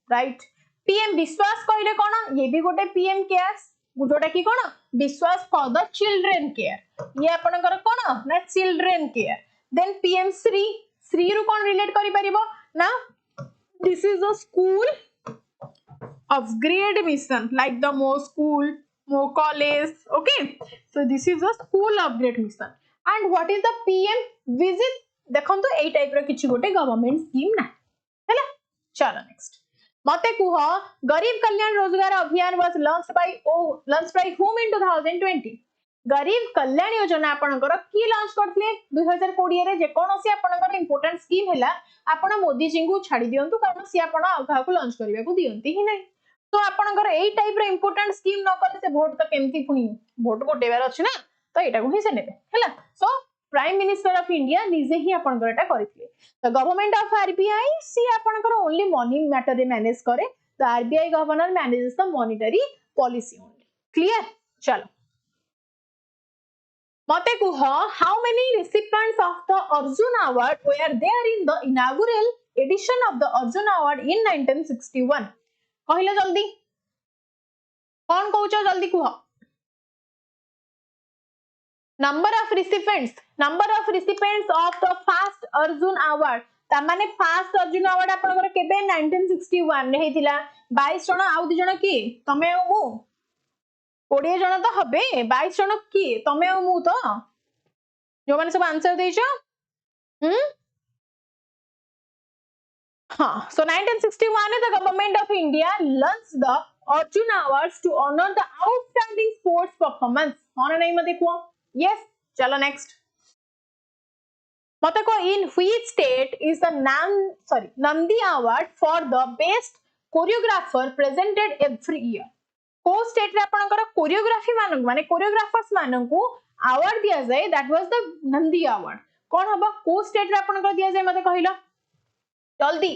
right PM विश्वास कहले कोन ये भी गोटे पीएम केयर्स जोटा की कोन विश्वास फॉर द चिल्ड्रन केयर ये आपनकर कोन ना children care then PM Sri ru kon relate kari paribo na this is a school upgrade mission like the more school more college okay so this is a school upgrade mission and what is the PM visit देखंतु एई type रो किछि गोटे government scheme ना हैला चलो next मते कुह गरीब कल्याण रोजगार अभियान was launched by whom in 2020 गरीब कल्याण योजना आपनकर की लॉन्च करथले 2020 रे जे कोनोसी आपनकर इंपोर्टेंट स्कीम हैला आपण मोदी जी को छाडी दियंतु कारण सी आपण आघा को लॉन्च करबा को दियंती ही नै तो आपनकर एई टाइप रो इंपोर्टेंट स्कीम न करले से वोट तो केमती पुनी वोट गोटेबार अछि ना तो एटा को ही से नेबे हैला so prime minister of India निजे ही आपनकर एटा करिथले तो गवर्नमेंट ऑफ आरबीआई सी आपनकर ओनली मनी मैटर रे मैनेज करे तो RBI governor manages the monetary policy only clear चलो मते कुह how many recipients of the Arjun Award were there in the inaugural edition of the Arjun Award in 1961 कहिले जल्दी कौन कहउछ जल्दी कुह number of recipients of the first Arjun Award ता माने first Arjun award आपनकर केबे 1961 रे हेतिला 22 जण आउ दि जण की तमे मु 20 जण तो हबे 22 जण की तमे मु तो जो माने सब आंसर देइछो हाँ so 1961 the government of India launched the Arjun Awards to honor the outstanding sports performance होना नहीं मत देखो yes चलो next मते को in which state is the Nandi Award for the best choreographer presented every year को state रे आपनकर कोरियोग्राफी माने कोरियोग्राफर्स माननकु अवार्ड दिया जाय that was the Nandi award कोन हबा को स्टेट रे आपनकर दिया जाय मते कहिलो जल्दी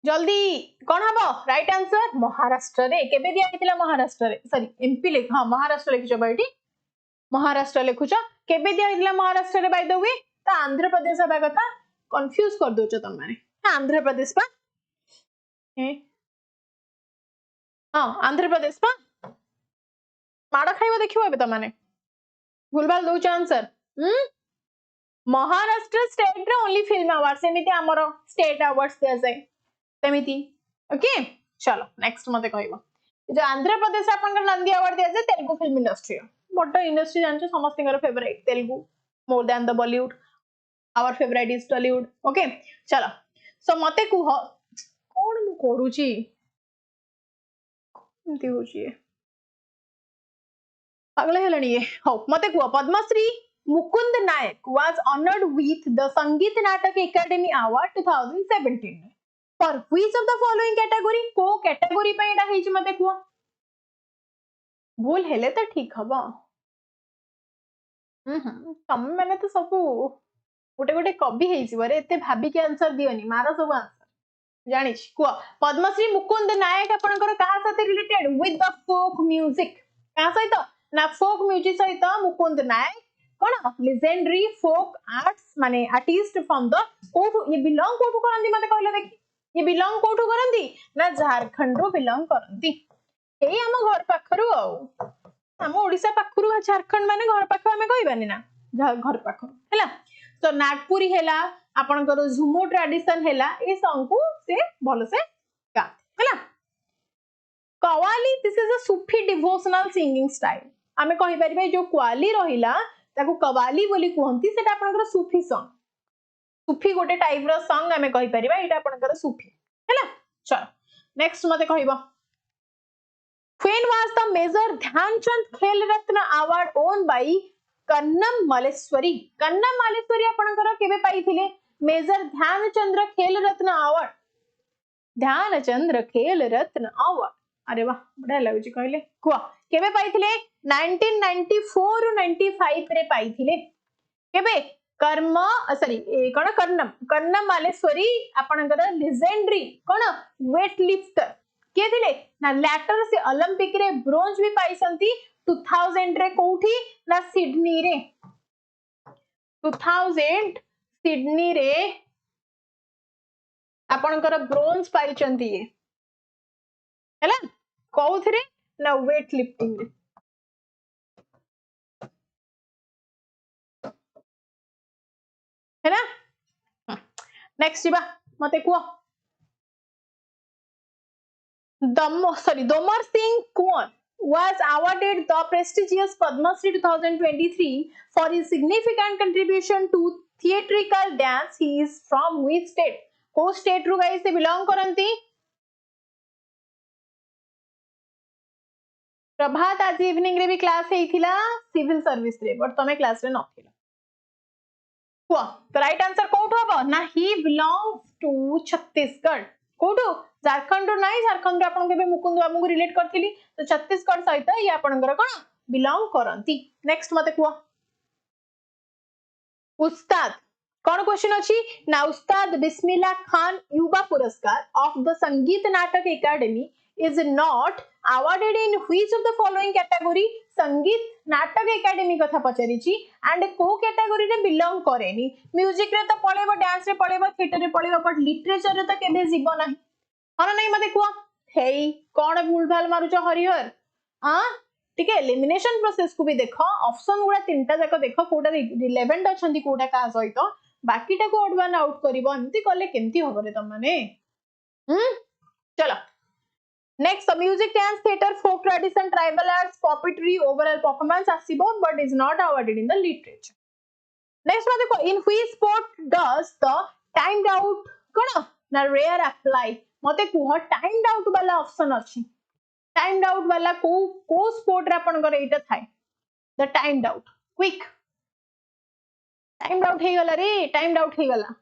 जल्दी कोन हबा राइट आंसर महाराष्ट्र रे केबे दिया हितला महाराष्ट्र रे सॉरी एमपी ले हां महाराष्ट्र लिखियो बैठी महाराष्ट्र लिखुछ केबे दिया हितला महाराष्ट्र रे बाय द वे त आंध्र प्रदेश हबा कथा कंफ्यूज कर दोछ तुम माने आंध्र प्रदेश पा हाँ आंध्र प्रदेश पा माड़ खाइबो देखिबो एबे त माने भूलभाल दउछ आंसर महाराष्ट्र स्टेट रे ओनली फिल्म अवार्ड सेमिति हमरो स्टेट अवार्ड्स दिया जाय सेमिति ओके चलो नेक्स्ट मते कहइबो जो आंध्र प्रदेश आपनकर नंदी अवार्ड दिया जाय Telugu film industry but industry जानछो समस्तिंगर favourite Telugu more than the Bollywood our favorite is Tollywood. Okay, चलो so मते कुह कौन मु करूची एमती होची पागल हेलणी ये हो मते कुह पद्मश्री मुकुंद नायक was honored with the Sangeet Natak Academy Award 2017 for which of the following category को category पे एटा हेची मते कुह भूल हेले तो ठीक हबो तम मैंने तो सब गोटे गोटे कवि हेरे एत भाविक आंसर दियोनी मार सब आंसर जानी कुह पद्मश्री मुकुंद नायक आपनकर कहा साथे related with the folk music कहा सहित ना फोक म्यूजिक सहित मुकुंद नायक कौन लेजेंडरी फोक आर्ट्स माने आर्टिस्ट फ्रॉम द कोठु ये बिलोंग कोठु करंती मते कहले देखि ये बिलोंग कोठु करंती ना झारखंड रो बिलोंग करंती एई हम घर पाखरु आम ओडिशा पाखरु झारखंड माने घर पाख हमें कहबानी ना घर पाखरु हैला तो नागपुरी हैला आपनकर झुमो ट्रेडिशन हैला ए सॉन्ग को से भलो से गाते हैला qawwali this is a Sufi devotional singing style आमे कहि परिबे जो क्वाली रहिला ताको कव्वाली बोली कहंती सेटा आपनकर सूफी सॉन्ग सूफी गोटे टाइप रो सॉन्ग आमे कहि परिबा एटा आपनकर सूफी हैला चलो नेक्स्ट मते कहइबो When was the Major Dhyanchand Khel Ratna Award owned by Kannam Malleswari? Kannam Malleswari आपनकर केबे पाइथिले मेजर ध्यानचंद्र खेल रत्न अवार्ड ध्यानचंद्र खेल रत्न अवार्ड अरे वाह बड़ा लागुची कहले कुआ केबे पाइथिले 1994 उ 95 रे पाइथिले केबे कर्म सॉरी कोन कर्णम मालेश्वरी आपनकर लेजेंडरी कोन वेट लिफ्टर के दिले ना लैटर से ओलंपिक रे ब्रोंज भी पाइसंती 2000 रे कोठी ना सिडनी रे 2000 सिडनी रे आपनकर ब्रोंज पाइचंती ये हैला कोथरे ना वेट लिफ्टिंग रे हैना नेक्स्ट जीवा मते कुआ Domar Singh Kuan was awarded the prestigious Padma Shri 2023 for his significant contribution to theatrical dance. He is from which state? को state रू guys से belong करंती? प्रभात आज इवनिंग रे भी क्लास है थिला सिविल सर्विस रे बट तमे क्लास रे नथिला हुआ तो राइट आंसर कोठो हबो ना ही बिलोंग्स टू छत्तीसगढ़ कोठो झारखंड रो नाही झारखंड रे आपन केबे मुकुंद बाबू को रिलेट करथिली तो छत्तीसगढ़ सहित ये आपनकर कोन बिलोंग करंती नेक्स्ट मते कुआ उस्ताद कौन क्वेश्चन अच्छी ना उस्ताद बिस्मिल्लाह खान युवा पुरस्कार ऑफ द संगीत नाटक academy is not awarded in which of the following category संगीत नाटक एकेडमी कथा पचरिची एंड को कैटेगरी रे बिलोंग करेनी म्यूजिक रे तो पळेबो डांस रे पळेबो थिएटर रे पळेबो बट लिटरेचर रे तो केबे जीव नाही हां नहीं मते कुआ हेई कोन भूल भाल मारुचो हरिहर हां ठीक है एलिमिनेशन प्रोसेस को भी देखो ऑप्शन गुडा तीनटा जाक देखो कोडा रिलेवेंट अछंती कोडा का सहित बाकीटा को ऑड वन आउट करिवो एंती कले केमती होबो रे त माने चलो next music dance theatre folk tradition tribal arts puppetry overall performance आसीबो but is not awarded in the literature next में देखो in which sport does the timed out कोन ना रेयर अप्लाई मते कुह टाइम्ड आउट वाला ऑप्शन अछि timed out वाला को स्पोर्ट रे अपन करे एटा थाए the timed out quick timed out हे गला रे टाइम्ड आउट हे गला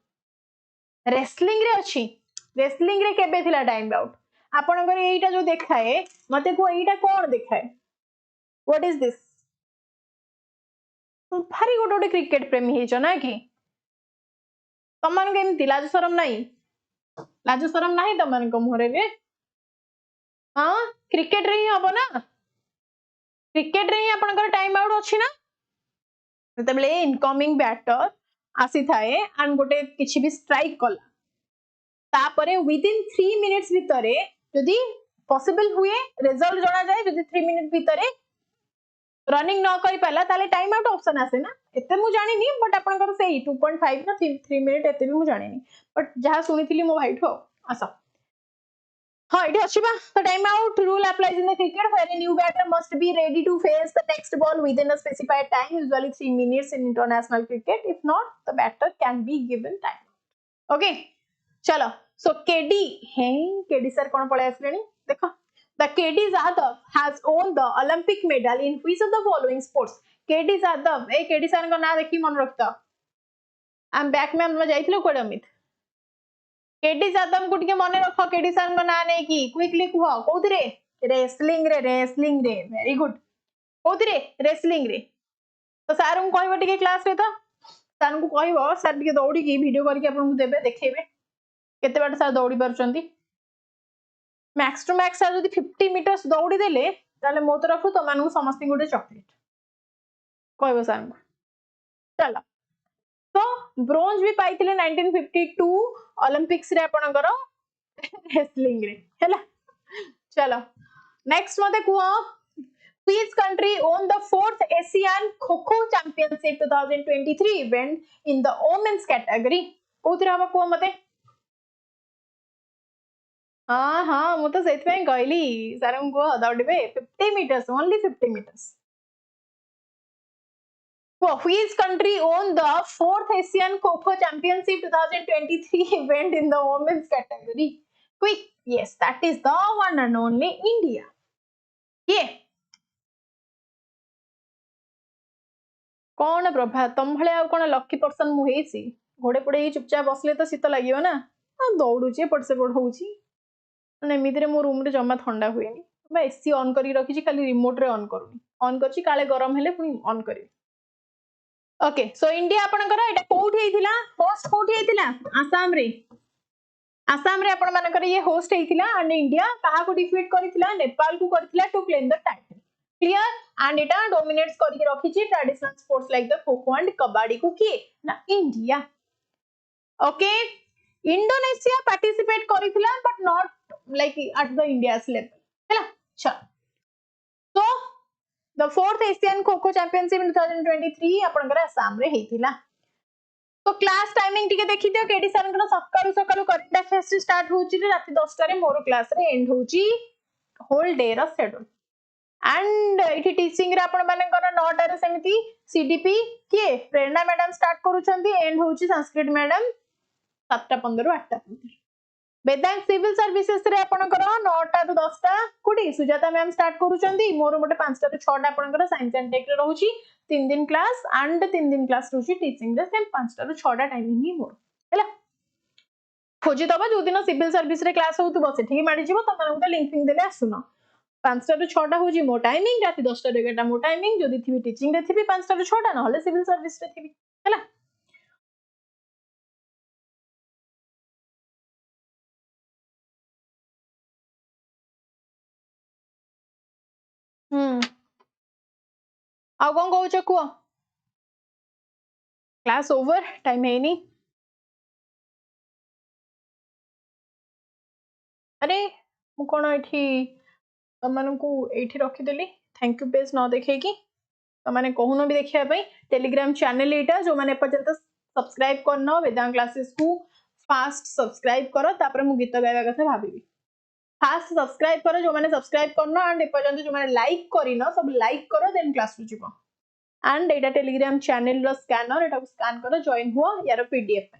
रेसलिंग रे अछि रेसलिंग रे केबे थिला टाइम्ड आउट आपन करे एटा जो देखाए मते को एटा कोन देखाए व्हाट इज दिस भारी गोटे क्रिकेट प्रेमी हेचो ना कि तमन केमती लाज शरम नाही तमन को मोरे रे हां क्रिकेट रे ही हबो ना क्रिकेट रे ही आपन कर टाइम आउट अछि ना तबले इनकमिंग बैटर आसी थाए एंड गोटे किछि भी स्ट्राइक कला तापरे विद इन 3 मिनिट्स भितरे यदि पॉसिबल हुए रिजल्ट जणा जाय यदि 3 मिनिट भितरे रनिंग न करि पाला ताले टाइम आउट ऑप्शन आसे ना एते मु जानि नी बट आपन कर से 2.5 ना 3 मिनिट एते भी मु जानि नी बट जहा सुनिथिली मो भाई ठो आसा हाँ इट अछि बा the time out rule applies in the cricket where a new batter must be ready to face the next ball within a specified time usually 3 minutes in international cricket if not the batter can be given time. Okay, चलो. So KD sir कौन पढ़े आसलेनी देखो. The KD Yadav has won the Olympic medal in which of the following sports? KD Yadav A KD sir का नाम देखी मन रखता. I'm back में हम जाइथिलो कोडे अमित. KD Yadav को टिके मने रखो KD sir का नाम नहीं की क्विकली कुह कोउथिरे रेसलिंग रे वेरी गुड कोउथिरे रेसलिंग रे. तो सर को कहबो टिके क्लास रे तो सर को कहबो सर टिके दौड़ी की वीडियो करके आपन को देबे देखेबे केते बार सर दौड़ी परचंती. मैक्स टू मैक्स सर जदी 50 मीटर्स दौड़ी देले ताले मो तरफ तो मानू समस्त गोटे चॉकलेट कहबो सर को. चलो तो ब्रोंज भी पाइथिले 1952 ओलंपिक्स रे आपनकर रेसलिंग रे हैला. चलो नेक्स्ट मते quo which country won the 4th Asian Kho-Kho Championship 2023 event in the women's category? कोथिरा बा कुओ मते. हाँ मु तो सेत पे कहली सर को दौड़बे 50 metres only 50 metres. Which country won the 4th Asian Kho-Kho Championship 2023 event in the women's category? Quick, yes, that is the one and only India. Yeah. कौन प्रभा तुम भले आ कौन लकी पर्सन मु हेसी घोड़े पड़े चुपचाप बसले तो शीत लगियो ना दौड़ुची एपट सेपट होउची माने एमितिरे मो रूम रे जमा ठंडा हुएनी मैं एसी ऑन करी रखिची खाली रिमोट रे ऑन करूनी ऑन करची काले गरम हेले पुनी ऑन करी. ओके सो इंडिया आपनकर एटा कोठी हेतिला होस्ट कोठी हेतिला आसाम रे आपण मानकर ये होस्ट हेतिला एंड इंडिया कहा को डिफीट करितिला नेपाल को करितिला to claim the title. Clear? And it dominates करके रखिची traditional sports like the Kho-Kho and Kabaddi को किए ना India. Okay, Indonesia participate करिथिला but not like at the India's level. हैला. अच्छा. So the 4th Asian Kho-Kho Championship in 2023 आपनकर आसाम रे हेतिला. तो class timing टिके देखि दियो केडी सर कर सकाळू सकाळू करंट अफेयर्स स्टार्ट होउची रे राती 10 रे मोर क्लास रे एंड होउची होल डे रा शेड्यूल. एंड इठी टीचिंग रे आपण मानकर 9 टा रे समिति सीडीपी के प्रेरणा मैडम स्टार्ट करूछंती एंड होउची संस्कृत मैडम 7:15 ରୁ 8:15. वेदांग सिविल सर्विसेज रे आपनकर 9 टा ରୁ 10 टा कोडी सुजाता मैम स्टार्ट करूछंती मोर मोटे 5 टा ରୁ 6 टा आपनकर साइंस एंड टेक रे रहउची 3 दिन क्लास एंड 3 दिन क्लास रहउची टीचिंग रे सेम 5 टा ରୁ 6 टा टाइमिंग ही मोर हैला. खोजी दबा जो दिन सिविल सर्विस रे क्लास होउतबो सेठी माडी जिवो त मानू त लिंक देले आसुनो 5 टा ରୁ 6 टा होजी मो टाइमिंग राती 10 टा ରୁ 11 टा मो टाइमिंग जदी थिबी टीचिंग रे थिबी 5 टा ରୁ 6 टा न हले सिविल सर्विस रे थिबी हैला. आ कोन कहउछ को क्लास ओवर टाइम हेनी. अरे मु कोन एठी तमन को एठी रखी देली थैंक यू पेज न देखे की तमाने कहून भी देखिया पई टेलीग्राम चैनल एटा जो माने पर्यंत सब्सक्राइब करनो वेदांग क्लासेस को फास्ट सब्सक्राइब करो तापर मु गीत गायबा कथा भाबिबी. फास्ट सब्सक्राइब करो जो माने सब्सक्राइब करनो एंड पर्यंत जो माने लाइक करिनो सब लाइक करो देन क्लास रु जीवो and Etah Telegram channel row scanner Etah scan करो जॉइन हुआ यार पीडीएफ पे.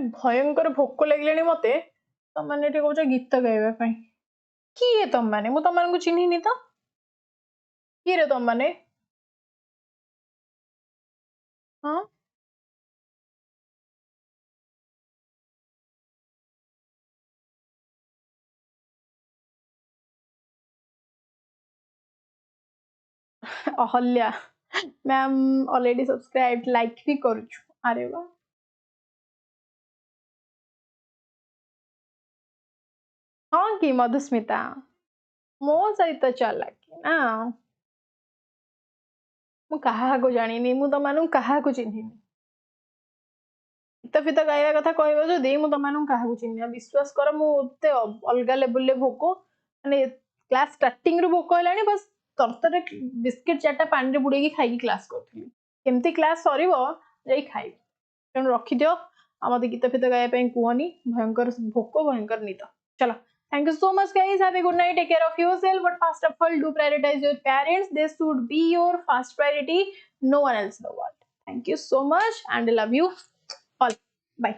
भयंकर भोक लगे मते तमने कौच गीत गाइबा किए तुम मैंने मु तुम चिन्हनी तो किए रे तुम मैंने हाँ Ahalya ma'am already subscribe like भी करू. अरे वाह हाँ कि मधुस्मिता मो सहित चल ना मु कहा को जानी मु तुम कहा को चिन्हनी गीत फित गाइबा कथा कहबो जदी मु तुम कहा चिन्ह विश्वास कर मुझे अलग लेवल भोक माने क्लास स्टार्टिंग रु भोक हैलानी बस तरतरे बिस्किट चारटा पानी रे बुड़ेकी खाई क्लास करथली केमती क्लास सरीबो जाई खाई तेणु रखी दियो मत गीत फित गाया कहनी भयंकर भोक भयंकर निद चलो thank you so much guys have a good night take care of yourself but first of all do prioritize your parents they should be your first priority no one else in the world thank you so much and I love you all bye